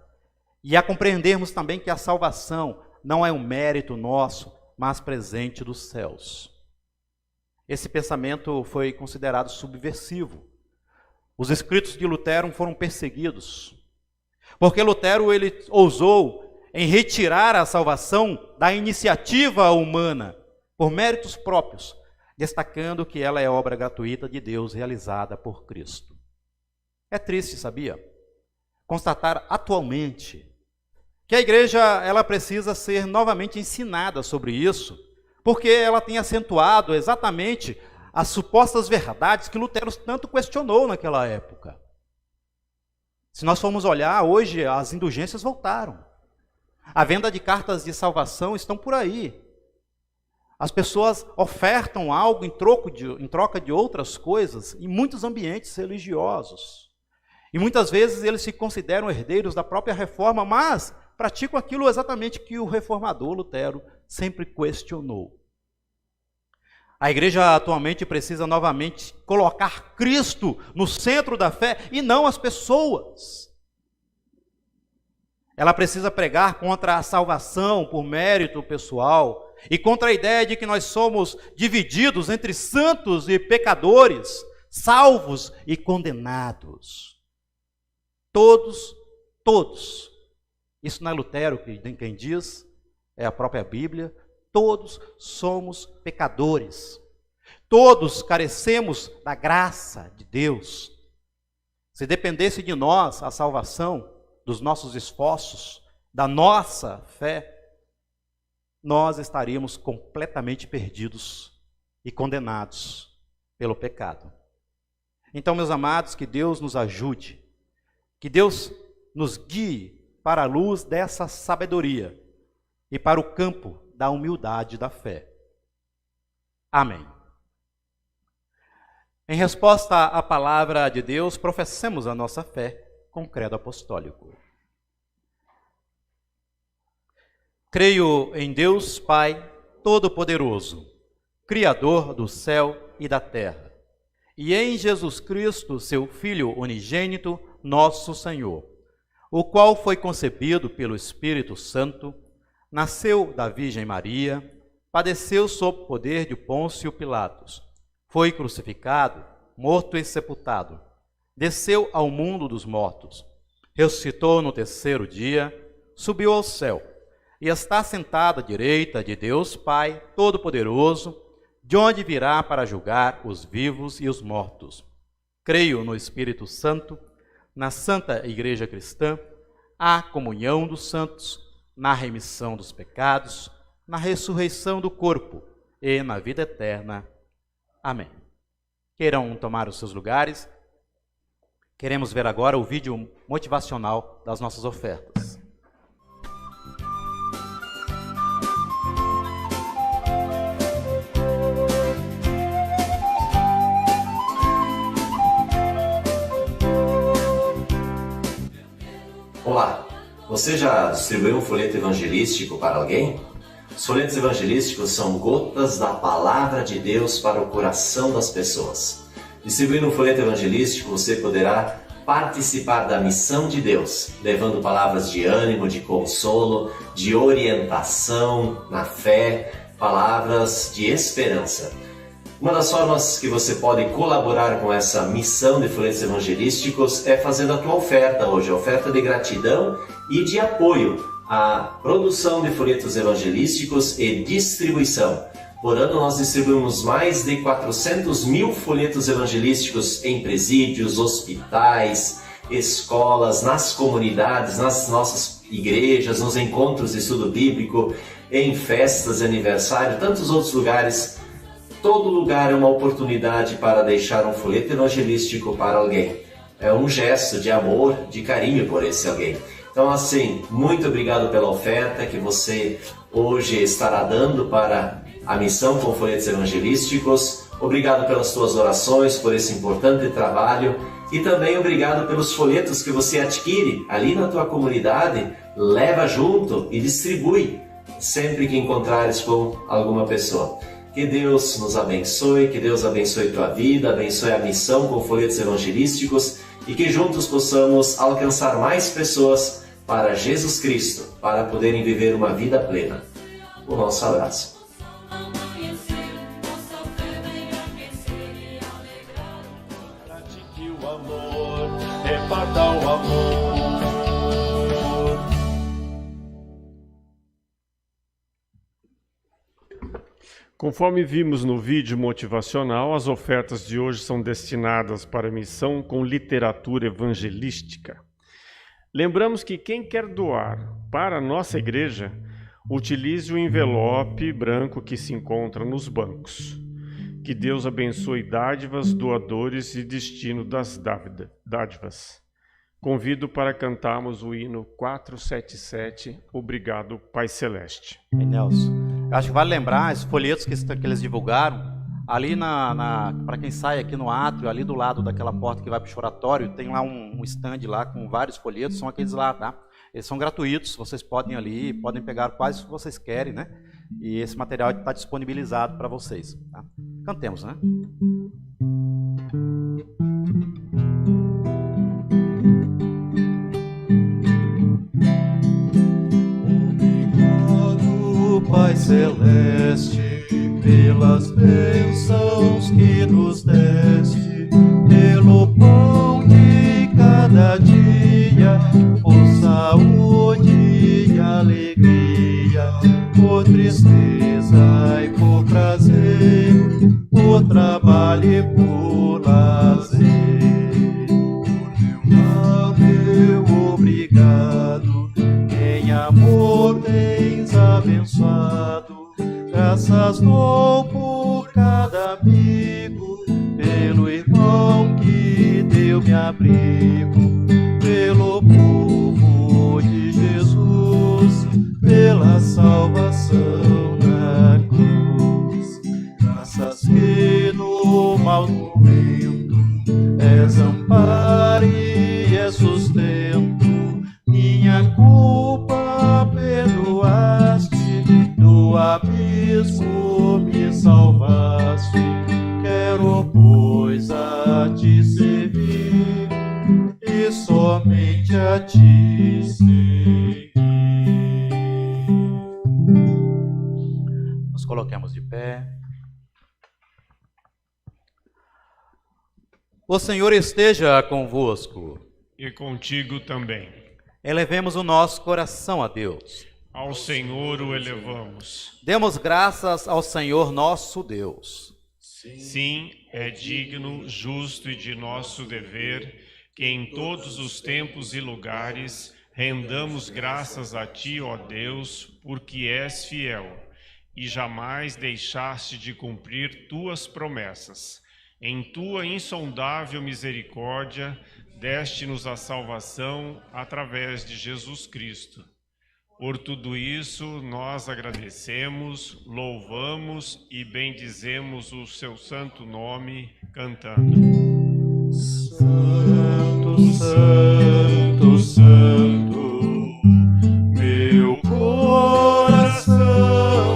e a compreendermos também que a salvação não é um mérito nosso, mas presente dos céus. Esse pensamento foi considerado subversivo. Os escritos de Lutero foram perseguidos, porque Lutero ele ousou em retirar a salvação da iniciativa humana por méritos próprios, destacando que ela é obra gratuita de Deus realizada por Cristo. É triste, sabia? Constatar atualmente que a igreja ela precisa ser novamente ensinada sobre isso, porque ela tem acentuado exatamente as supostas verdades que Lutero tanto questionou naquela época. Se nós formos olhar, hoje as indulgências voltaram. A venda de cartas de salvação estão por aí. As pessoas ofertam algo em troca de outras coisas em muitos ambientes religiosos. E muitas vezes eles se consideram herdeiros da própria reforma, mas praticam aquilo exatamente que o reformador Lutero sempre questionou. A igreja atualmente precisa novamente colocar Cristo no centro da fé e não as pessoas. Ela precisa pregar contra a salvação por mérito pessoal e contra a ideia de que nós somos divididos entre santos e pecadores, salvos e condenados. Todos. Isso não é Lutero quem diz, é a própria Bíblia. Todos somos pecadores. Todos carecemos da graça de Deus. Se dependesse de nós a salvação, dos nossos esforços, da nossa fé, nós estaríamos completamente perdidos e condenados pelo pecado. Então, meus amados, que Deus nos ajude, que Deus nos guie para a luz dessa sabedoria e para o campo da humildade da fé. Amém. Em resposta à palavra de Deus, professemos a nossa fé com o credo apostólico. Creio em Deus Pai Todo-Poderoso, Criador do céu e da terra, e em Jesus Cristo, seu Filho unigênito, nosso Senhor, o qual foi concebido pelo Espírito Santo, nasceu da Virgem Maria, padeceu sob o poder de Pôncio Pilatos, foi crucificado, morto e sepultado, desceu ao mundo dos mortos, ressuscitou no terceiro dia, subiu ao céu, e está sentado à direita de Deus Pai Todo-Poderoso, de onde virá para julgar os vivos e os mortos. Creio no Espírito Santo, na Santa Igreja Cristã, a comunhão dos santos, na remissão dos pecados, na ressurreição do corpo e na vida eterna. Amém. Queiram tomar os seus lugares. Queremos ver agora o vídeo motivacional das nossas ofertas. Olá, você já distribuiu um folheto evangelístico para alguém? Os folhetos evangelísticos são gotas da palavra de Deus para o coração das pessoas. Distribuindo um folheto evangelístico, você poderá participar da missão de Deus, levando palavras de ânimo, de consolo, de orientação na fé, palavras de esperança. Uma das formas que você pode colaborar com essa missão de folhetos evangelísticos é fazendo a tua oferta hoje, a oferta de gratidão e de apoio à produção de folhetos evangelísticos e distribuição. Por ano nós distribuímos mais de 400 mil folhetos evangelísticos em presídios, hospitais, escolas, nas comunidades, nas nossas igrejas, nos encontros de estudo bíblico, em festas de aniversário, tantos outros lugares. Todo lugar é uma oportunidade para deixar um folheto evangelístico para alguém. É um gesto de amor, de carinho por esse alguém. Então, assim, muito obrigado pela oferta que você hoje estará dando para a missão com folhetos evangelísticos. Obrigado pelas tuas orações, por esse importante trabalho. E também obrigado pelos folhetos que você adquire ali na tua comunidade, leva junto e distribui sempre que encontrares com alguma pessoa. Que Deus nos abençoe, que Deus abençoe tua vida, abençoe a missão com folhetos evangelísticos e que juntos possamos alcançar mais pessoas para Jesus Cristo, para poderem viver uma vida plena. O nosso abraço. Pratique o amor, reparta o amor. Conforme vimos no vídeo motivacional, as ofertas de hoje são destinadas para a missão com literatura evangelística. Lembramos que quem quer doar para a nossa igreja, utilize o envelope branco que se encontra nos bancos. Que Deus abençoe dádivas, doadores e destino das dádivas. Convido para cantarmos o hino 477, Obrigado, Pai Celeste. Nelson, eu acho que vale lembrar, os folhetos que eles divulgaram, ali para quem sai aqui no átrio, ali do lado daquela porta que vai para o oratório, tem lá um stand lá com vários folhetos, são aqueles lá, tá? Eles são gratuitos, vocês podem ali, podem pegar quais vocês querem, né? E esse material está disponibilizado para vocês, tá? Cantemos, né? Obrigado, Pai Celeste, pelas bênçãos que nos deste, pelo pão de cada dia, por saúde e alegria, por tristeza e por prazer, por trabalho e por lazer. Meu obrigado, em amor tens abençoado, graças dou por cada amigo, pelo irmão que deu-me abrigo, pelo povo de Jesus, pela salvação da cruz. Graças que no mau momento és amparo e és sustento, minha culpa perdoaste, do abismo me salvaste. Quero, pois, a ti servir e somente a ti seguir. Nos coloquemos de pé. O Senhor esteja convosco. E contigo também. Elevemos o nosso coração a Deus. Ao Senhor o elevamos. Demos graças ao Senhor nosso Deus. Sim, é digno, justo e de nosso dever que em todos os tempos e lugares rendamos graças a Ti, ó Deus, porque és fiel e jamais deixaste de cumprir Tuas promessas. Em Tua insondável misericórdia, deste-nos a salvação através de Jesus Cristo. Por tudo isso, nós agradecemos, louvamos e bendizemos o Seu santo nome, cantando. Santo, Santo, Santo, meu coração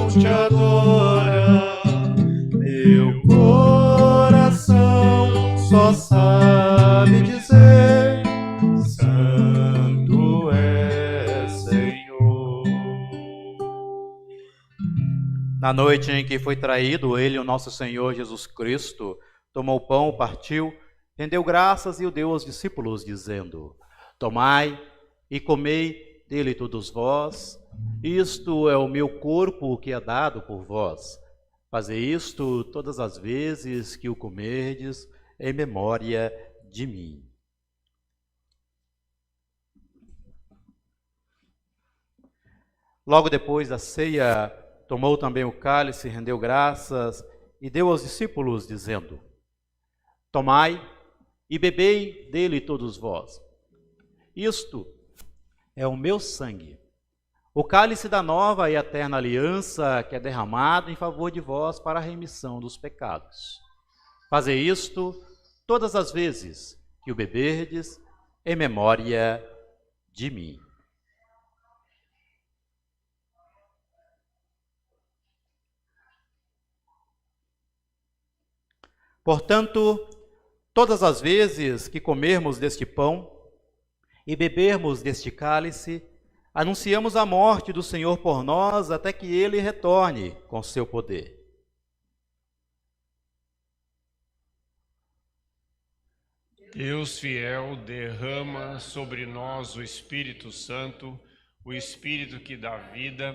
te adora, meu coração só sabe dizer: Santo é Senhor. Na noite em que foi traído, ele, o nosso Senhor Jesus Cristo, tomou o pão, partiu, rendeu graças e o deu aos discípulos, dizendo: Tomai e comei dele todos vós, isto é o meu corpo que é dado por vós. Fazei isto todas as vezes que o comerdes, em memória de mim. Logo depois da ceia, tomou também o cálice, rendeu graças e deu aos discípulos, dizendo: Tomai e bebei dele todos vós. Isto é o meu sangue, o cálice da nova e eterna aliança, que é derramado em favor de vós para a remissão dos pecados. Fazei isto todas as vezes que o beberdes, em memória de mim. Portanto, todas as vezes que comermos deste pão e bebermos deste cálice, anunciamos a morte do Senhor por nós até que Ele retorne com seu poder. Deus fiel derrama sobre nós o Espírito Santo, o Espírito que dá vida,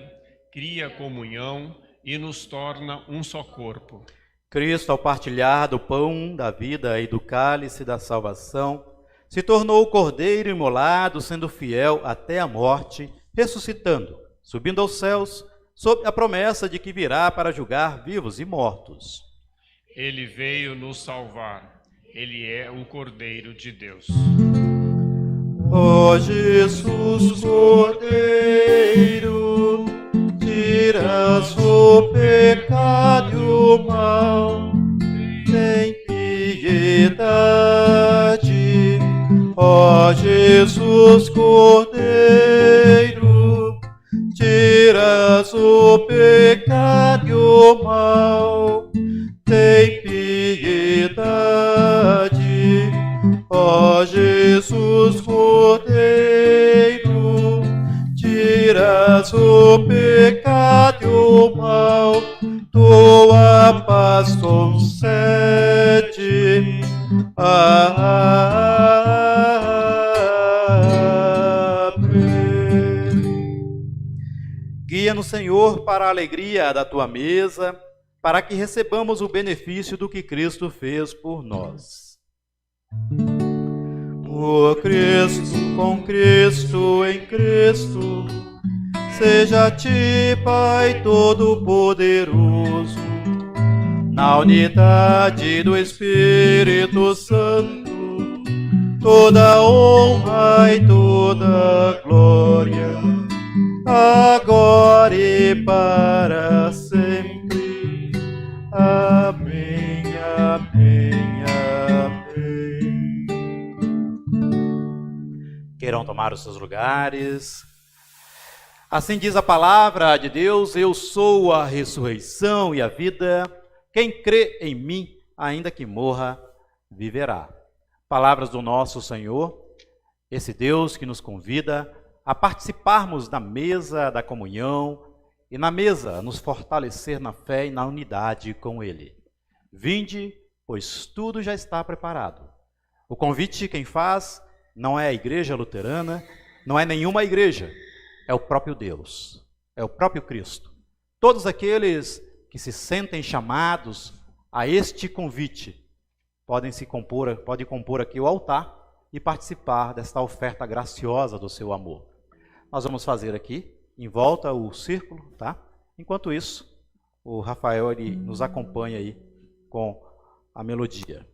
cria comunhão e nos torna um só corpo. Cristo, ao partilhar do pão da vida e do cálice da salvação, se tornou o cordeiro imolado, sendo fiel até a morte, ressuscitando, subindo aos céus, sob a promessa de que virá para julgar vivos e mortos. Ele veio nos salvar. Ele é o Cordeiro de Deus. Ó Jesus Cordeiro, tiras o pecado e o mal, tem piedade. Ó Jesus Cordeiro, tiras o pecado e o mal, tem piedade. Ó Jesus Cordeiro, tiras o pecado e o mal, tua paz concede. Amém. Guia-nos, Senhor, para a alegria da tua mesa, para que recebamos o benefício do que Cristo fez por nós. Por Cristo, com Cristo, em Cristo, seja a ti, Pai Todo-Poderoso, na unidade do Espírito Santo, toda honra e toda glória, agora e para sempre. Amém, amém, amém. Queiram tomar os seus lugares. Assim diz a palavra de Deus: eu sou a ressurreição e a vida. Quem crê em mim, ainda que morra, viverá. Palavras do nosso Senhor, esse Deus que nos convida a participarmos da mesa da comunhão e na mesa nos fortalecer na fé e na unidade com Ele. Vinde, pois tudo já está preparado. O convite quem faz não é a igreja luterana, não é nenhuma igreja, é o próprio Deus, é o próprio Cristo. Todos aqueles que se sentem chamados a este convite podem compor aqui o altar e participar desta oferta graciosa do seu amor. Nós vamos fazer aqui, em volta, o círculo, tá? Enquanto isso, o Rafael ele nos acompanha aí com a melodia.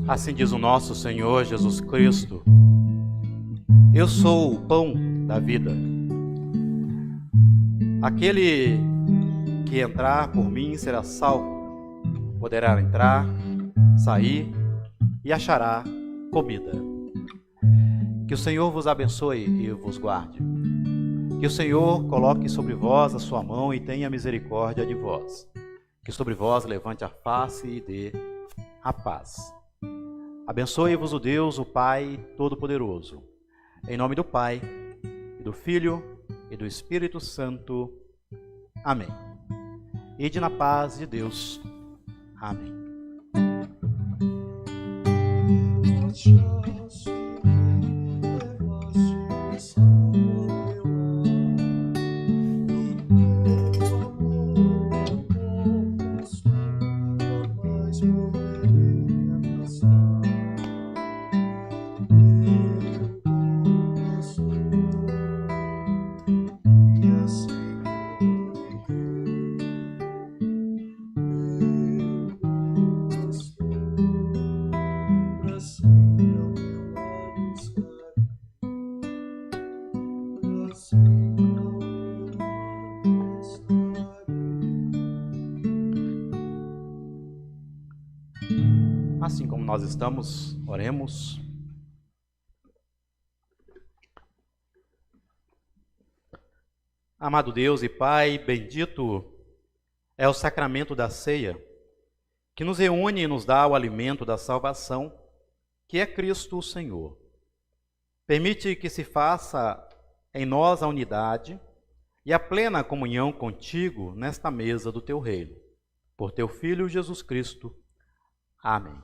Assim diz o nosso Senhor Jesus Cristo: eu sou o pão da vida. Aquele que entrar por mim será salvo, poderá entrar, sair e achará comida. Que o Senhor vos abençoe e vos guarde. Que o Senhor coloque sobre vós a sua mão e tenha misericórdia de vós. Que sobre vós levante a face e dê a paz. Abençoe-vos o Deus, o Pai Todo-Poderoso. Em nome do Pai, e do Filho, e do Espírito Santo. Amém. Ide na paz de Deus. Amém. Assim como nós estamos, oremos. Amado Deus e Pai, bendito é o sacramento da ceia, que nos reúne e nos dá o alimento da salvação, que é Cristo o Senhor. Permite que se faça em nós a unidade e a plena comunhão contigo nesta mesa do teu reino. Por teu Filho Jesus Cristo. Amém.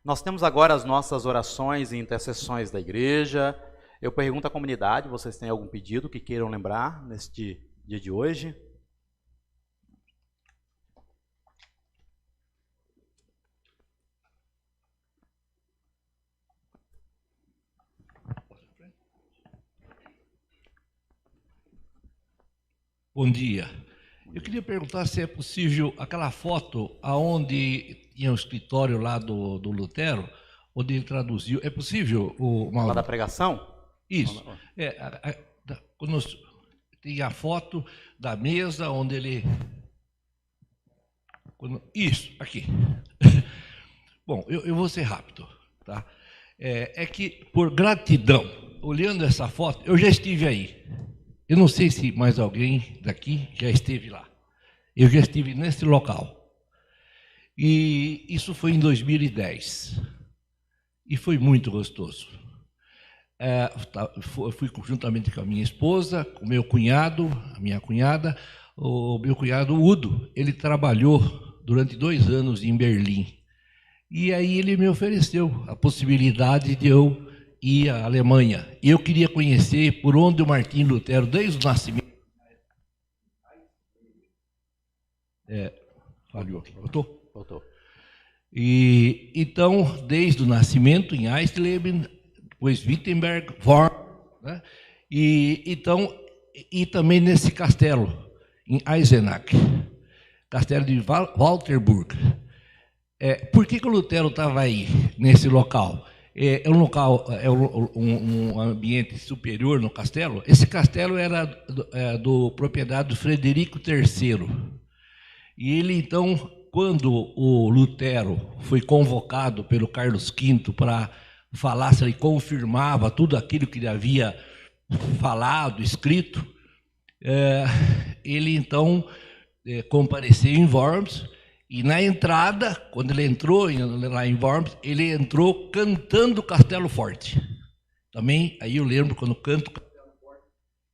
Nós temos agora as nossas orações e intercessões da igreja. Eu pergunto à comunidade, vocês têm algum pedido que queiram lembrar neste dia de hoje? Bom dia. Eu queria perguntar se é possível aquela foto aonde tinha o escritório lá do Lutero, onde ele traduziu. É possível, Lá da pregação? Isso. Quando tem a foto da mesa onde ele... Isso, aqui. Bom, eu vou ser rápido, tá? É que, por gratidão, olhando essa foto, eu já estive aí. Eu não sei se mais alguém daqui já esteve lá. Eu já estive nesse local. E isso foi em 2010. E foi muito gostoso. Eu fui juntamente com a minha esposa, com o meu cunhado, a minha cunhada, o meu cunhado Udo. Ele trabalhou durante 2 anos em Berlim. E aí ele me ofereceu a possibilidade de eu ir à Alemanha. E eu queria conhecer por onde o Martinho Lutero, desde o nascimento... falhou aqui. Voltou? Voltou. E, então, desde o nascimento em Eisleben, depois Wittenberg, Worms, né? E também nesse castelo, em Eisenach, castelo de Walterburg. Por que o Lutero estava aí, nesse local? É um local, um ambiente superior no castelo. Esse castelo era do propriedade do Frederico III. E ele, então, quando o Lutero foi convocado pelo Carlos V para falar se ele confirmava tudo aquilo que ele havia falado, escrito, ele, então, compareceu em Worms. E na entrada, quando ele entrou lá em Worms, ele entrou cantando Castelo Forte. Também, aí eu lembro quando canto Castelo Forte,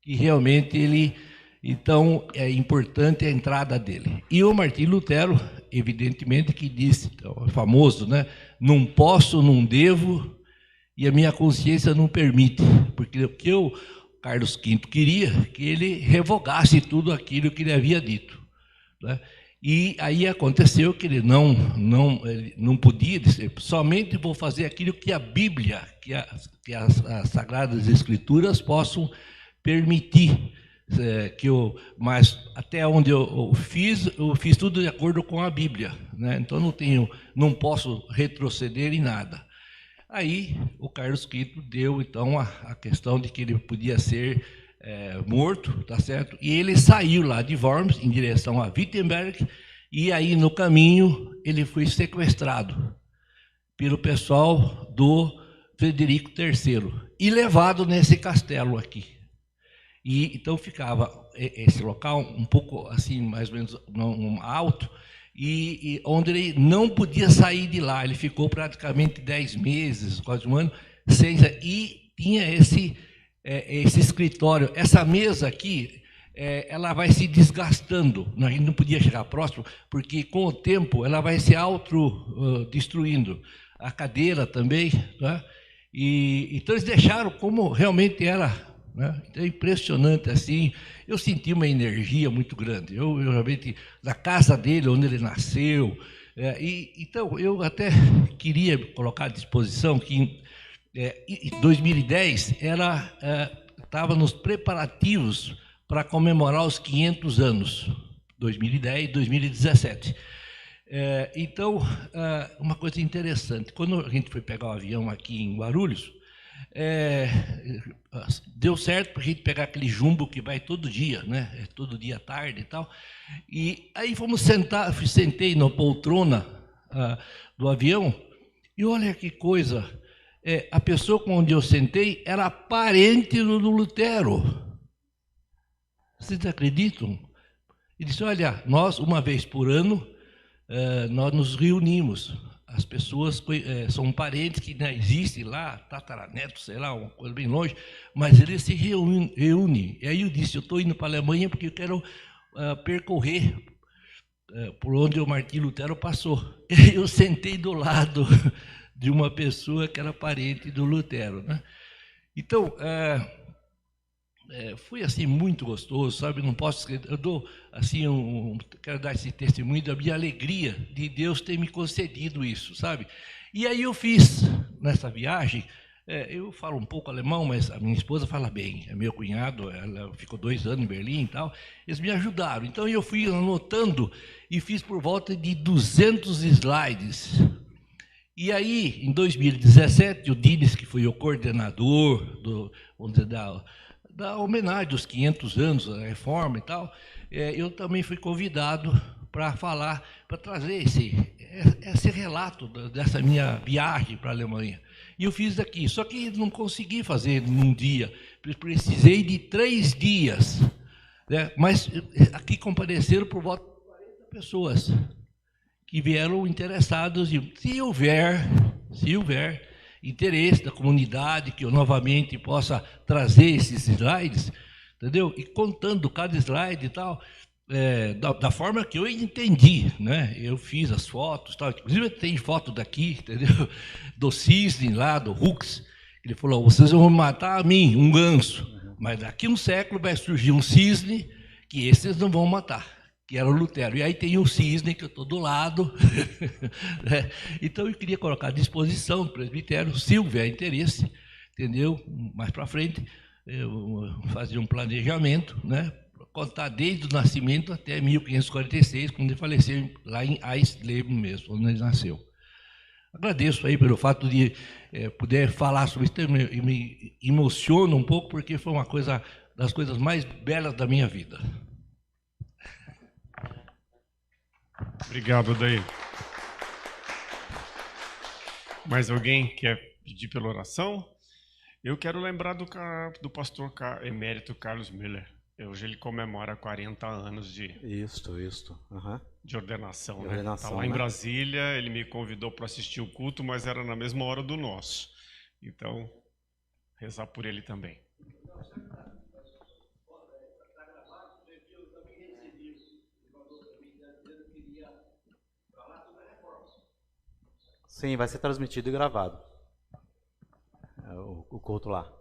que realmente ele, então, é importante a entrada dele. E o Martinho Lutero, evidentemente, que disse, então, famoso, né? Não posso, não devo, e a minha consciência não permite. Porque o que o Carlos V queria, que ele revogasse tudo aquilo que ele havia dito, né? E aí aconteceu que ele não podia dizer, somente vou fazer aquilo que a Bíblia, que as Sagradas Escrituras possam permitir mas até onde eu fiz tudo de acordo com a Bíblia, né? Então não posso retroceder em nada. Aí o Carlos Quinto deu então a questão de que ele podia ser morto, tá certo? E ele saiu lá de Worms em direção a Wittenberg, e aí no caminho ele foi sequestrado pelo pessoal do Frederico III e levado nesse castelo aqui. E então ficava esse local um pouco assim, mais ou menos alto, e onde ele não podia sair de lá. Ele ficou praticamente 10 meses, quase um ano, e tinha esse escritório. Essa mesa aqui, ela vai se desgastando. A gente não podia chegar próximo, porque com o tempo ela vai se autodestruindo. A cadeira também, né? Então eles deixaram como realmente era, né? Então, é impressionante assim. Eu senti uma energia muito grande. Eu realmente, na casa dele, onde ele nasceu. Então, eu até queria colocar à disposição que em 2010 estava nos preparativos para comemorar os 500 anos, 2010 e 2017. Então, uma coisa interessante, quando a gente foi pegar o avião aqui em Guarulhos, deu certo para a gente pegar aquele jumbo que vai todo dia, né? Todo dia à tarde e tal. E aí fomos sentei na poltrona do avião, e olha que coisa, a pessoa com onde eu sentei era parente do Lutero. Vocês acreditam? Ele disse, olha, nós, uma vez por ano, nós nos reunimos. As pessoas são parentes que não existem lá, tataraneto, sei lá, uma coisa bem longe, mas eles se reúnem. E aí eu disse, eu estou indo para a Alemanha porque eu quero percorrer por onde o Martim Lutero passou. E eu sentei do lado de uma pessoa que era parente do Lutero, né? Então, foi assim muito gostoso, sabe? Não posso esquecer. Eu dou assim quero dar esse testemunho da minha alegria de Deus ter me concedido isso, sabe? E aí eu fiz nessa viagem. Eu falo um pouco alemão, mas a minha esposa fala bem. É meu cunhado, ela ficou 2 anos em Berlim e tal. Eles me ajudaram. Então eu fui anotando e fiz por volta de 200 slides. E aí, em 2017, o Dines, que foi o coordenador da homenagem dos 500 anos da reforma e tal, eu também fui convidado para falar, para trazer esse relato dessa minha viagem para a Alemanha. E eu fiz aqui, só que não consegui fazer num dia, precisei de 3 dias, né? Mas aqui compareceram por volta de 40 pessoas que vieram interessados, e se houver interesse da comunidade, que eu novamente possa trazer esses slides, entendeu? E contando cada slide e tal, da forma que eu entendi, né? Eu fiz as fotos, tal. Inclusive tem foto daqui, entendeu? Do cisne lá, do Hux. Ele falou, vocês vão matar a mim, um ganso, mas daqui um século vai surgir um cisne que esses não vão matar, que era o Lutero. E aí tem o cisne, que eu estou do lado. Né? Então, eu queria colocar à disposição do presbitério, se houver interesse, entendeu? Mais para frente, eu fazia um planejamento, né? Contar desde o nascimento até 1546, quando ele faleceu lá em Eisleben mesmo, onde ele nasceu. Agradeço aí pelo fato de poder falar sobre isso, me emociona um pouco, porque foi uma das coisas mais belas da minha vida. Obrigado, Daí. Mais alguém quer pedir pela oração? Eu quero lembrar do pastor emérito Carlos Miller. Hoje ele comemora 40 anos de ordenação. De ordenação, tá lá em Brasília, ele me convidou para assistir o culto, mas era na mesma hora do nosso. Então, rezar por ele também. Sim, vai ser transmitido e gravado. O culto lá.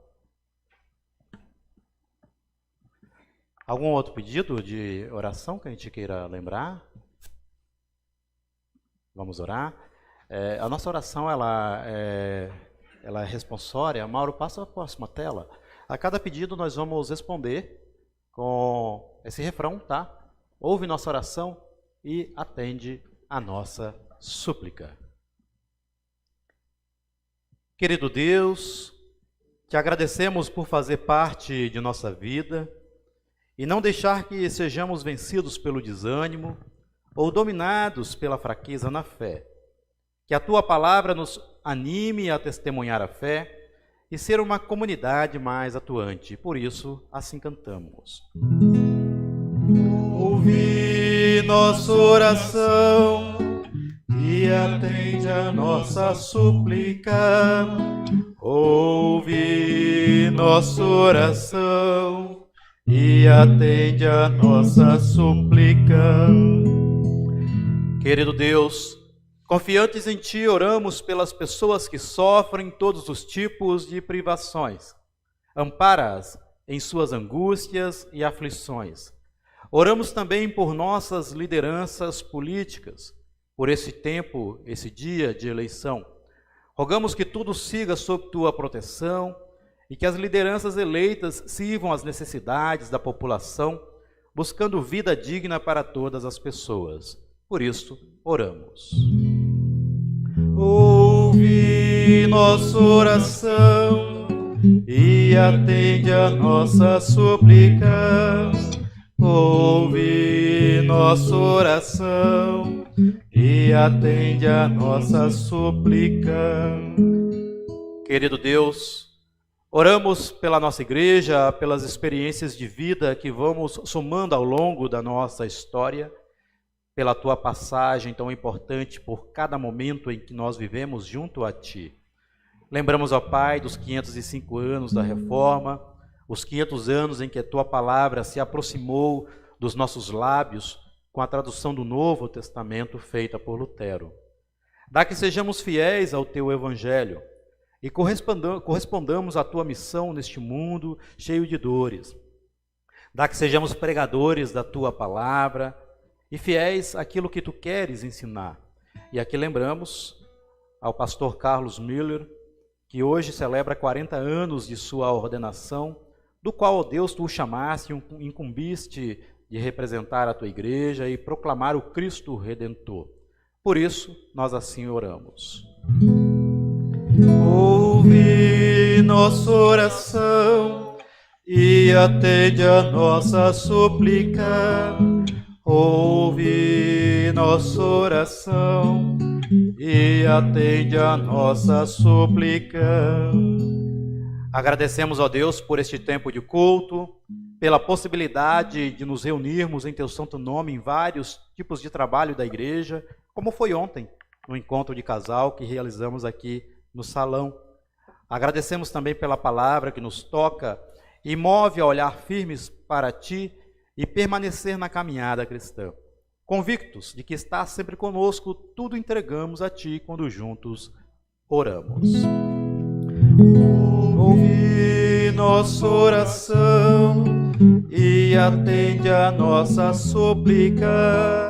Algum outro pedido de oração que a gente queira lembrar? Vamos orar. A nossa oração ela é responsória. Mauro, passa a próxima tela. A cada pedido nós vamos responder com esse refrão, tá? Ouve nossa oração e atende a nossa súplica. Querido Deus, te agradecemos por fazer parte de nossa vida e não deixar que sejamos vencidos pelo desânimo ou dominados pela fraqueza na fé. Que a tua palavra nos anime a testemunhar a fé e ser uma comunidade mais atuante. Por isso, assim cantamos. Ouvi nossa oração e atende a nossa súplica. Ouve nossa oração e atende a nossa súplica. Querido Deus, confiantes em Ti, oramos pelas pessoas que sofrem todos os tipos de privações. Ampara-as em suas angústias e aflições. Oramos também por nossas lideranças políticas, por esse tempo, esse dia de eleição. Rogamos que tudo siga sob Tua proteção e que as lideranças eleitas sirvam às necessidades da população, buscando vida digna para todas as pessoas. Por isso, oramos. Ouve nossa oração e atende a nossa súplica. Ouve nossa oração e atende a nossa súplica. Querido Deus, oramos pela nossa igreja, pelas experiências de vida que vamos somando ao longo da nossa história, pela Tua passagem tão importante por cada momento em que nós vivemos junto a Ti. Lembramos, ó Pai, dos 505 anos da Reforma, os 500 anos em que a Tua palavra se aproximou dos nossos lábios com a tradução do Novo Testamento feita por Lutero. Dá que sejamos fiéis ao Teu Evangelho e correspondamos à Tua missão neste mundo cheio de dores. Dá que sejamos pregadores da Tua palavra e fiéis àquilo que Tu queres ensinar. E aqui lembramos ao pastor Carlos Miller, que hoje celebra 40 anos de sua ordenação, do qual, ó Deus, Tu o chamaste, incumbiste de representar a Tua igreja e proclamar o Cristo Redentor. Por isso, nós assim oramos. Ouve nossa oração e atende a nossa súplica. Ouve nossa oração e atende a nossa súplica. Agradecemos, ó Deus, por este tempo de culto, pela possibilidade de nos reunirmos em Teu santo nome em vários tipos de trabalho da igreja, como foi ontem, no encontro de casal que realizamos aqui no salão. Agradecemos também pela palavra que nos toca e move a olhar firmes para Ti e permanecer na caminhada cristã. Convictos de que estás sempre conosco, tudo entregamos a Ti quando juntos oramos. Ouve nossa oração e atende a nossa súplica.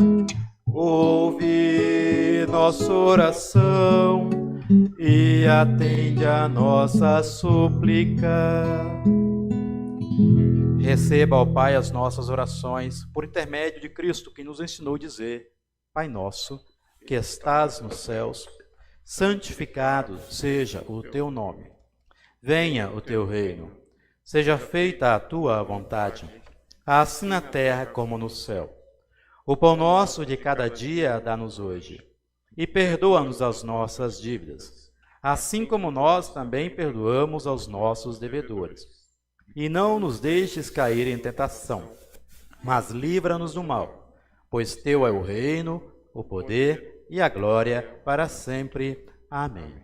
Ouve nossa oração e atende a nossa súplica. Receba, ó Pai, as nossas orações por intermédio de Cristo, que nos ensinou a dizer: Pai nosso, que estás nos céus, santificado seja o Teu nome. Venha o Teu reino. Seja feita a Tua vontade, assim na terra como no céu. O pão nosso de cada dia dá-nos hoje. E perdoa-nos as nossas dívidas, assim como nós também perdoamos aos nossos devedores. E não nos deixes cair em tentação, mas livra-nos do mal, pois Teu é o reino, o poder e a glória para sempre. Amém.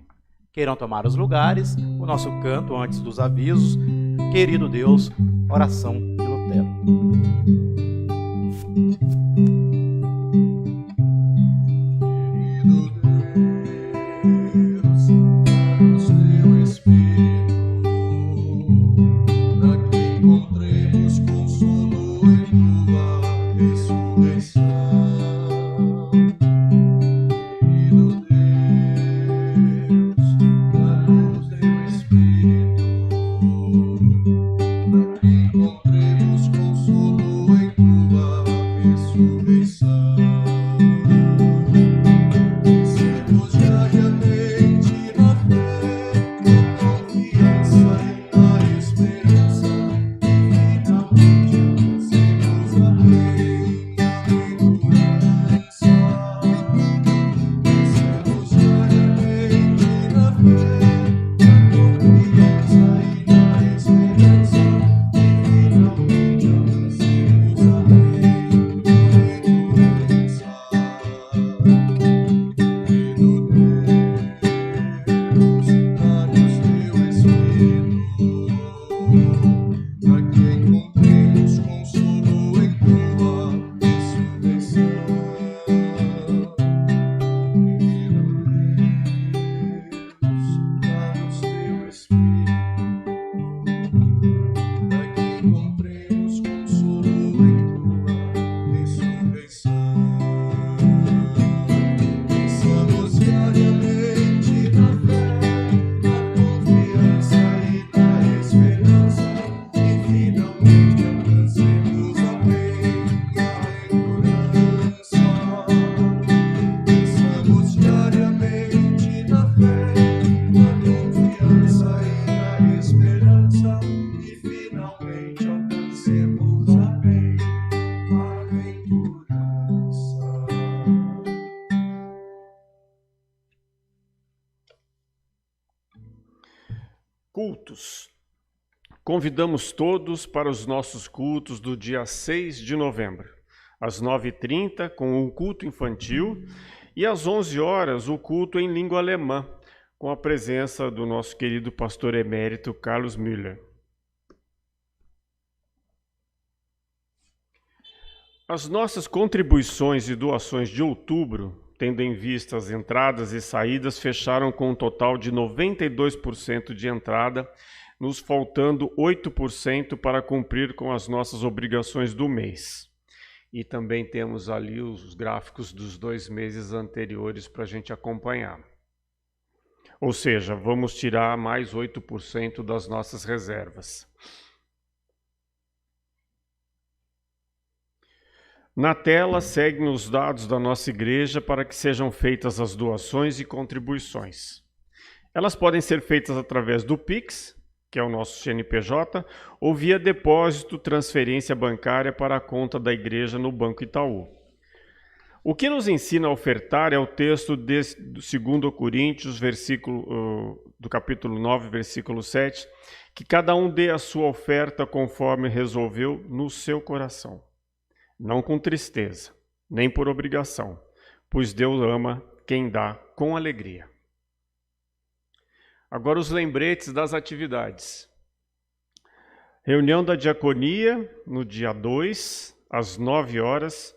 Queiram tomar os lugares, o nosso canto antes dos avisos. Querido Deus, oração de Lutero. Encontremos consolo. Cultos. Convidamos todos para os nossos cultos do dia 6 de novembro, às 9h30, com um culto infantil, e às 11 horas o culto em língua alemã, com a presença do nosso querido pastor emérito Carlos Müller. As nossas contribuições e doações de outubro, tendo em vista as entradas e saídas, fecharam com um total de 92% de entrada, nos faltando 8% para cumprir com as nossas obrigações do mês. E também temos ali os gráficos dos 2 meses anteriores para a gente acompanhar. Ou seja, vamos tirar mais 8% das nossas reservas. Na tela, seguem os dados da nossa igreja para que sejam feitas as doações e contribuições. Elas podem ser feitas através do Pix, que é o nosso CNPJ, ou via depósito, transferência bancária para a conta da igreja no Banco Itaú. O que nos ensina a ofertar é o texto do 2 Coríntios, do capítulo 9, versículo 7, que cada um dê a sua oferta conforme resolveu no seu coração. Não com tristeza, nem por obrigação, pois Deus ama quem dá com alegria. Agora os lembretes das atividades. Reunião da diaconia, no dia 2, às 9 horas.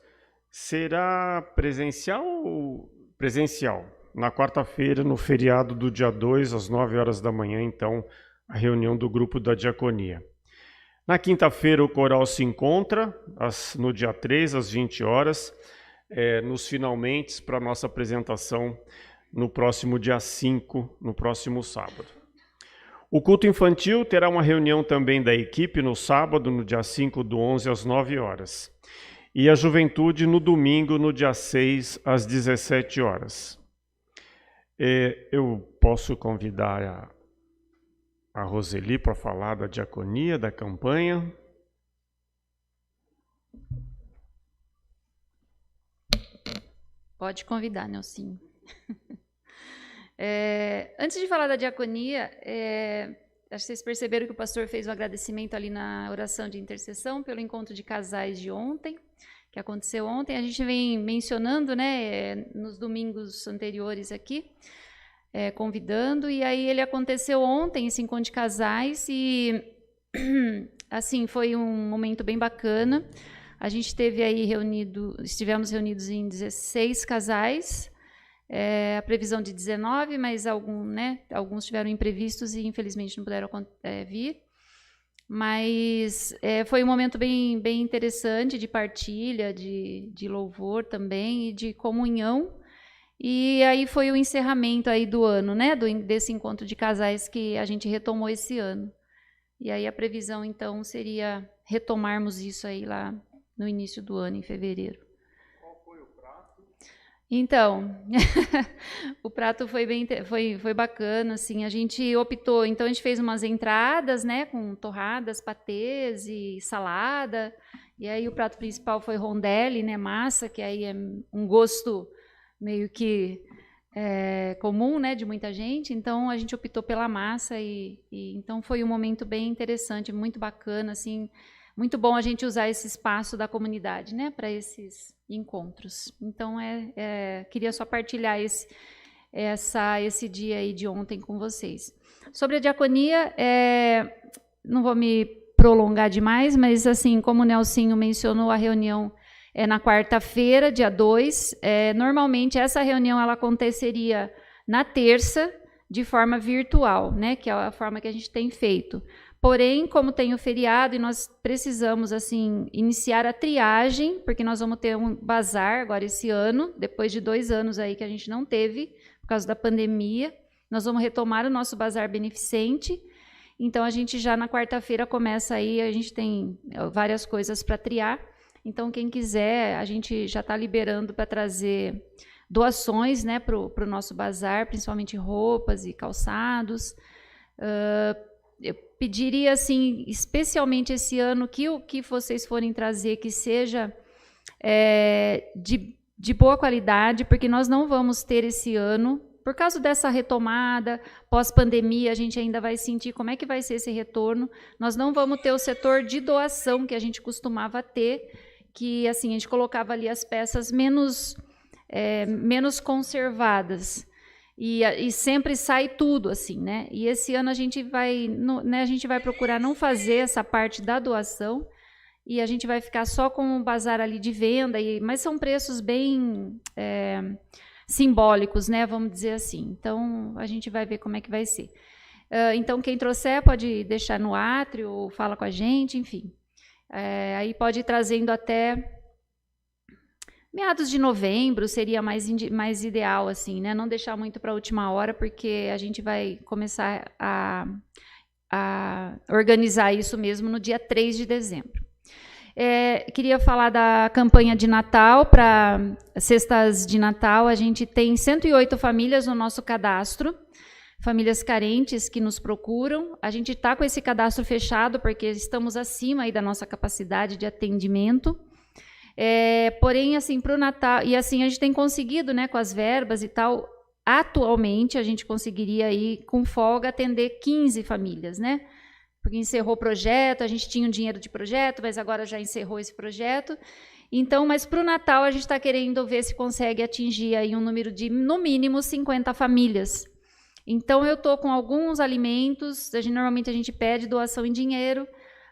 Será presencial ou presencial? Na quarta-feira, no feriado do dia 2, às 9 horas da manhã, então, a reunião do grupo da diaconia. Na quinta-feira, o coral se encontra, no dia 3, às 20 horas, nos finalmente, para a nossa apresentação no próximo dia 5, no próximo sábado. O culto infantil terá uma reunião também da equipe no sábado, no dia 5 do 11, às 9 horas. E a juventude no domingo, no dia 6, às 17 horas. Eu posso convidar a Roseli para falar da diaconia, da campanha. Pode convidar, Nelsinho. Antes de falar da diaconia, acho que vocês perceberam que o pastor fez um agradecimento ali na oração de intercessão pelo encontro de casais de ontem, que aconteceu ontem. A gente vem mencionando, né, nos domingos anteriores aqui, convidando, e aí ele aconteceu ontem, esse encontro de casais, e assim, foi um momento bem bacana. A gente estivemos reunidos em 16 casais, a previsão de 19, mas alguns tiveram imprevistos e infelizmente não puderam vir. Mas foi um momento bem, bem interessante de partilha, de louvor também e de comunhão. E aí foi o encerramento aí do ano, né, desse encontro de casais que a gente retomou esse ano. E aí a previsão, então, seria retomarmos isso aí lá no início do ano, em fevereiro. Qual foi o prato? Então, o prato foi bacana, assim, a gente optou, então a gente fez umas entradas, né, com torradas, patês e salada, e aí o prato principal foi rondelli, né, massa, que aí é um gosto meio que comum, né, de muita gente, então a gente optou pela massa e então foi um momento bem interessante, muito bacana, assim, muito bom a gente usar esse espaço da comunidade, né, para esses encontros. Então, queria só partilhar esse dia aí de ontem com vocês. Sobre a diaconia, não vou me prolongar demais, mas assim, como o Nelsinho mencionou, a reunião é na quarta-feira, dia 2. Normalmente, essa reunião ela aconteceria na terça, de forma virtual, né, que é a forma que a gente tem feito. Porém, como tem o feriado e nós precisamos assim iniciar a triagem, porque nós vamos ter um bazar agora esse ano, depois de 2 anos aí que a gente não teve, por causa da pandemia, nós vamos retomar o nosso bazar beneficente. Então, a gente já na quarta-feira começa aí, a gente tem várias coisas para triar. Então, quem quiser, a gente já está liberando para trazer doações, né, para o nosso bazar, principalmente roupas e calçados. Eu pediria, assim, especialmente esse ano, que o que vocês forem trazer, que seja de boa qualidade, porque nós não vamos ter esse ano por causa dessa retomada, pós-pandemia, a gente ainda vai sentir como é que vai ser esse retorno. Nós não vamos ter o setor de doação que a gente costumava ter, que assim, a gente colocava ali as peças menos conservadas. E sempre sai tudo, assim, né? E esse ano a gente vai procurar não fazer essa parte da doação, e a gente vai ficar só com o bazar ali de venda, mas são preços bem simbólicos, né? Vamos dizer assim. Então, a gente vai ver como é que vai ser. Então, quem trouxer pode deixar no átrio, ou fala com a gente, enfim. Aí pode ir trazendo até meados de novembro, seria mais ideal, assim, né? Não deixar muito para a última hora, porque a gente vai começar a organizar isso mesmo no dia 3 de dezembro. Queria falar da campanha de Natal, para cestas de Natal. A gente tem 108 famílias no nosso cadastro, famílias carentes que nos procuram. A gente está com esse cadastro fechado, porque estamos acima aí da nossa capacidade de atendimento. Porém, assim, para o Natal, e assim, a gente tem conseguido, né, com as verbas e tal, atualmente a gente conseguiria aí, com folga, atender 15 famílias, né? Porque encerrou o projeto, a gente tinha um dinheiro de projeto, mas agora já encerrou esse projeto. Então, mas para o Natal a gente está querendo ver se consegue atingir aí um número de, no mínimo, 50 famílias. Então, eu estou com alguns alimentos, normalmente a gente pede doação em dinheiro,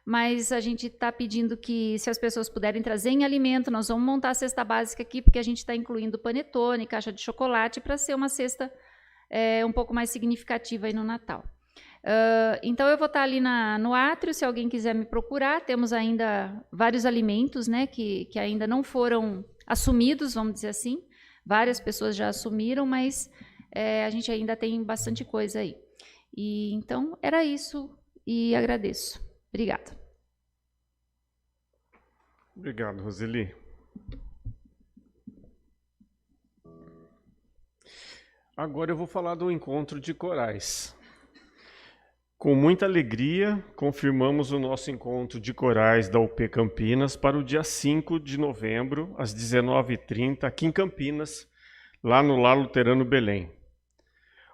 mas a gente está pedindo que, se as pessoas puderem trazer em alimento, nós vamos montar a cesta básica aqui, porque a gente está incluindo panetone, caixa de chocolate, para ser uma cesta um pouco mais significativa aí no Natal. Então, eu vou estar ali no átrio, se alguém quiser me procurar. Temos ainda vários alimentos, né, que ainda não foram assumidos, vamos dizer assim. Várias pessoas já assumiram, mas a gente ainda tem bastante coisa aí. Então, era isso, e agradeço. Obrigada. Obrigado, Roseli. Agora eu vou falar do encontro de corais. Com muita alegria, confirmamos o nosso encontro de corais da UP Campinas para o dia 5 de novembro, às 19h30, aqui em Campinas, lá no Lar Luterano Belém.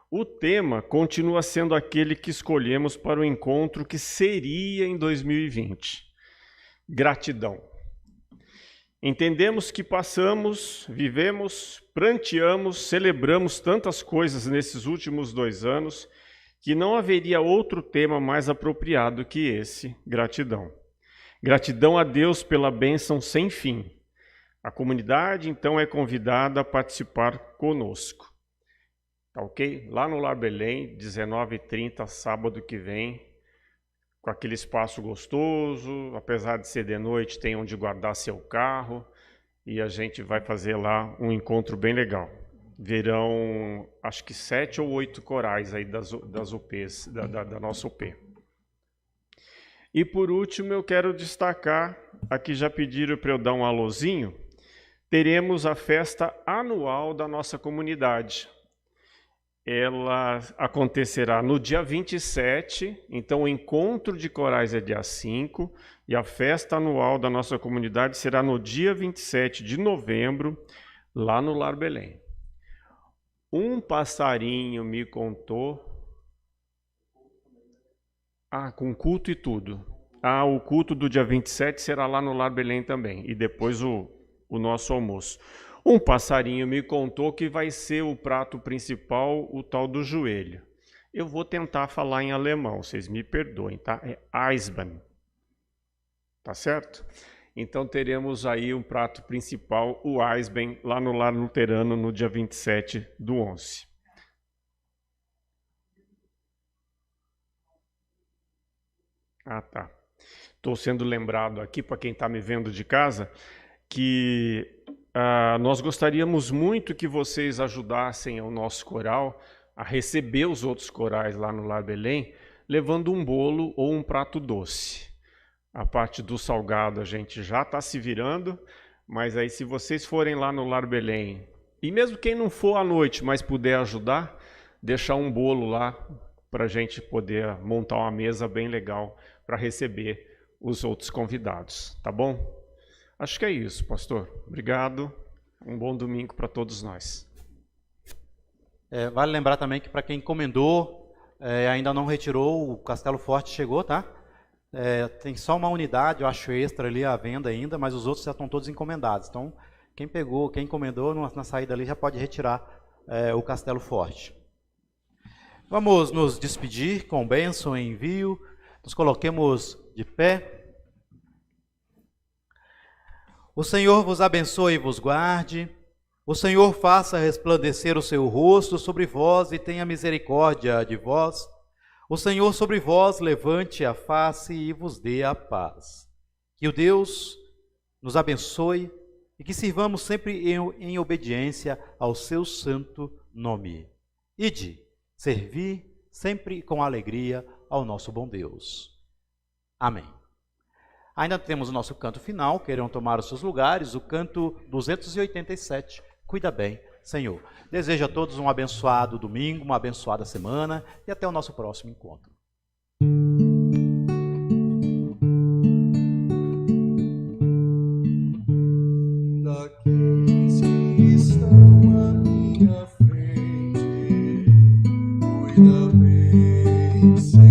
O tema continua sendo aquele que escolhemos para o encontro que seria em 2020. Gratidão. Entendemos que passamos, vivemos, pranteamos, celebramos tantas coisas nesses últimos 2 anos que não haveria outro tema mais apropriado que esse, gratidão. Gratidão a Deus pela bênção sem fim. A comunidade, então, é convidada a participar conosco. Tá ok? Lá no Lar Belém, 19h30, sábado que vem, com aquele espaço gostoso, apesar de ser de noite, tem onde guardar seu carro, e a gente vai fazer lá um encontro bem legal. Verão, acho que 7 ou 8 corais aí das UPs, da nossa UP. E por último, eu quero destacar, aqui já pediram para eu dar um alôzinho, teremos a festa anual da nossa comunidade. Ela acontecerá no dia 27, então o encontro de corais é dia 5, e a festa anual da nossa comunidade será no dia 27 de novembro, lá no Lar Belém. Um passarinho me contou... com culto e tudo. O culto do dia 27 será lá no Lar Belém também, e depois o nosso almoço. Um passarinho me contou que vai ser o prato principal, o tal do joelho. Eu vou tentar falar em alemão, vocês me perdoem, tá? É Eisbein. Tá certo? Então teremos aí um prato principal, o Eisbein, lá no Lar Luterano, no dia 27 do 11. Tá. Estou sendo lembrado aqui, para quem está me vendo de casa, que nós gostaríamos muito que vocês ajudassem o nosso coral a receber os outros corais lá no Lar Belém, levando um bolo ou um prato doce. A parte do salgado a gente já está se virando, mas aí se vocês forem lá no Lar Belém, e mesmo quem não for à noite, mas puder ajudar, deixar um bolo lá para a gente poder montar uma mesa bem legal para receber os outros convidados, tá bom? Acho que é isso, pastor. Obrigado. Um bom domingo para todos nós. Vale lembrar também que para quem encomendou, ainda não retirou, o Castelo Forte chegou, tá? Tem só uma unidade, eu acho extra ali à venda ainda, mas os outros já estão todos encomendados. Então, quem pegou, quem encomendou, na saída ali já pode retirar o Castelo Forte. Vamos nos despedir com bênção e envio. Nos coloquemos de pé. O Senhor vos abençoe e vos guarde. O Senhor faça resplandecer o seu rosto sobre vós e tenha misericórdia de vós. O Senhor sobre vós levante a face e vos dê a paz. Que o Deus nos abençoe e que sirvamos sempre em obediência ao seu santo nome. Ide, servi sempre com alegria ao nosso bom Deus. Amém. Ainda temos o nosso canto final, queiram tomar os seus lugares, o canto 287, Cuida Bem, Senhor. Desejo a todos um abençoado domingo, uma abençoada semana e até o nosso próximo encontro. Daqueles que estão à minha frente, cuida bem, Senhor.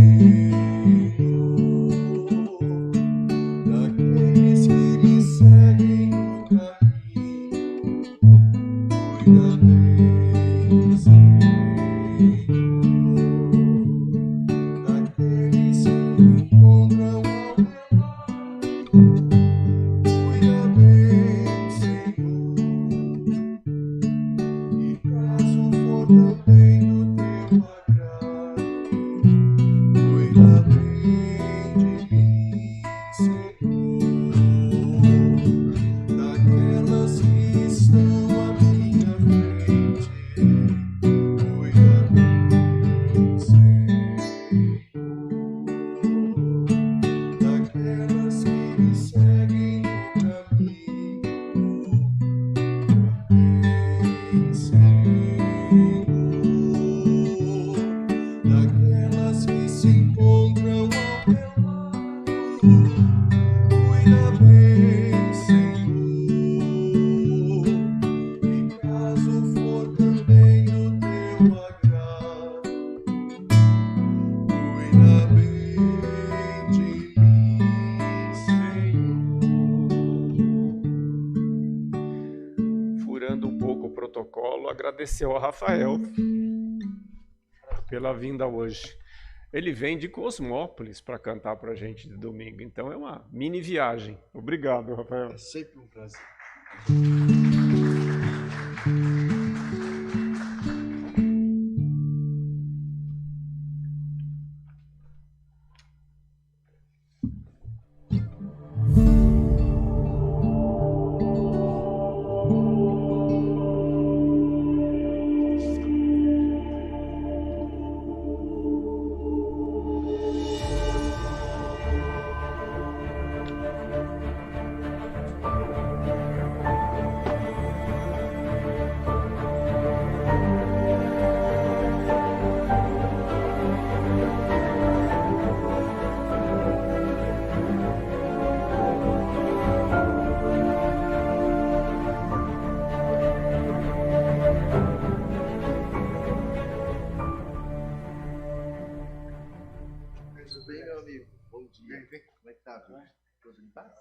Daqueles que me seguem no caminho, cuida bem, Senhor. Daqueles que me encontram ao meu lado, cuida bem, Senhor. E caso for também do teu agrado, cuida bem de mim, Senhor. Daquelas que estão à minha frente, cuida bem, Senhor. Daquelas que me seguem no caminho, bem, Senhor. Daquelas que se encontram ao meu lado, cuida bem, Senhor. E caso for também do teu agrado, cuida bem de mim, Senhor. Furando um pouco o protocolo, agradeceu ao Rafael pela vinda hoje. Ele vem de Cosmópolis para cantar para a gente de domingo, então é uma mini viagem. Obrigado, Rafael. É sempre um prazer. Tudo bem, meu amigo? Bom dia. Como é que tá, viu? Tudo em paz?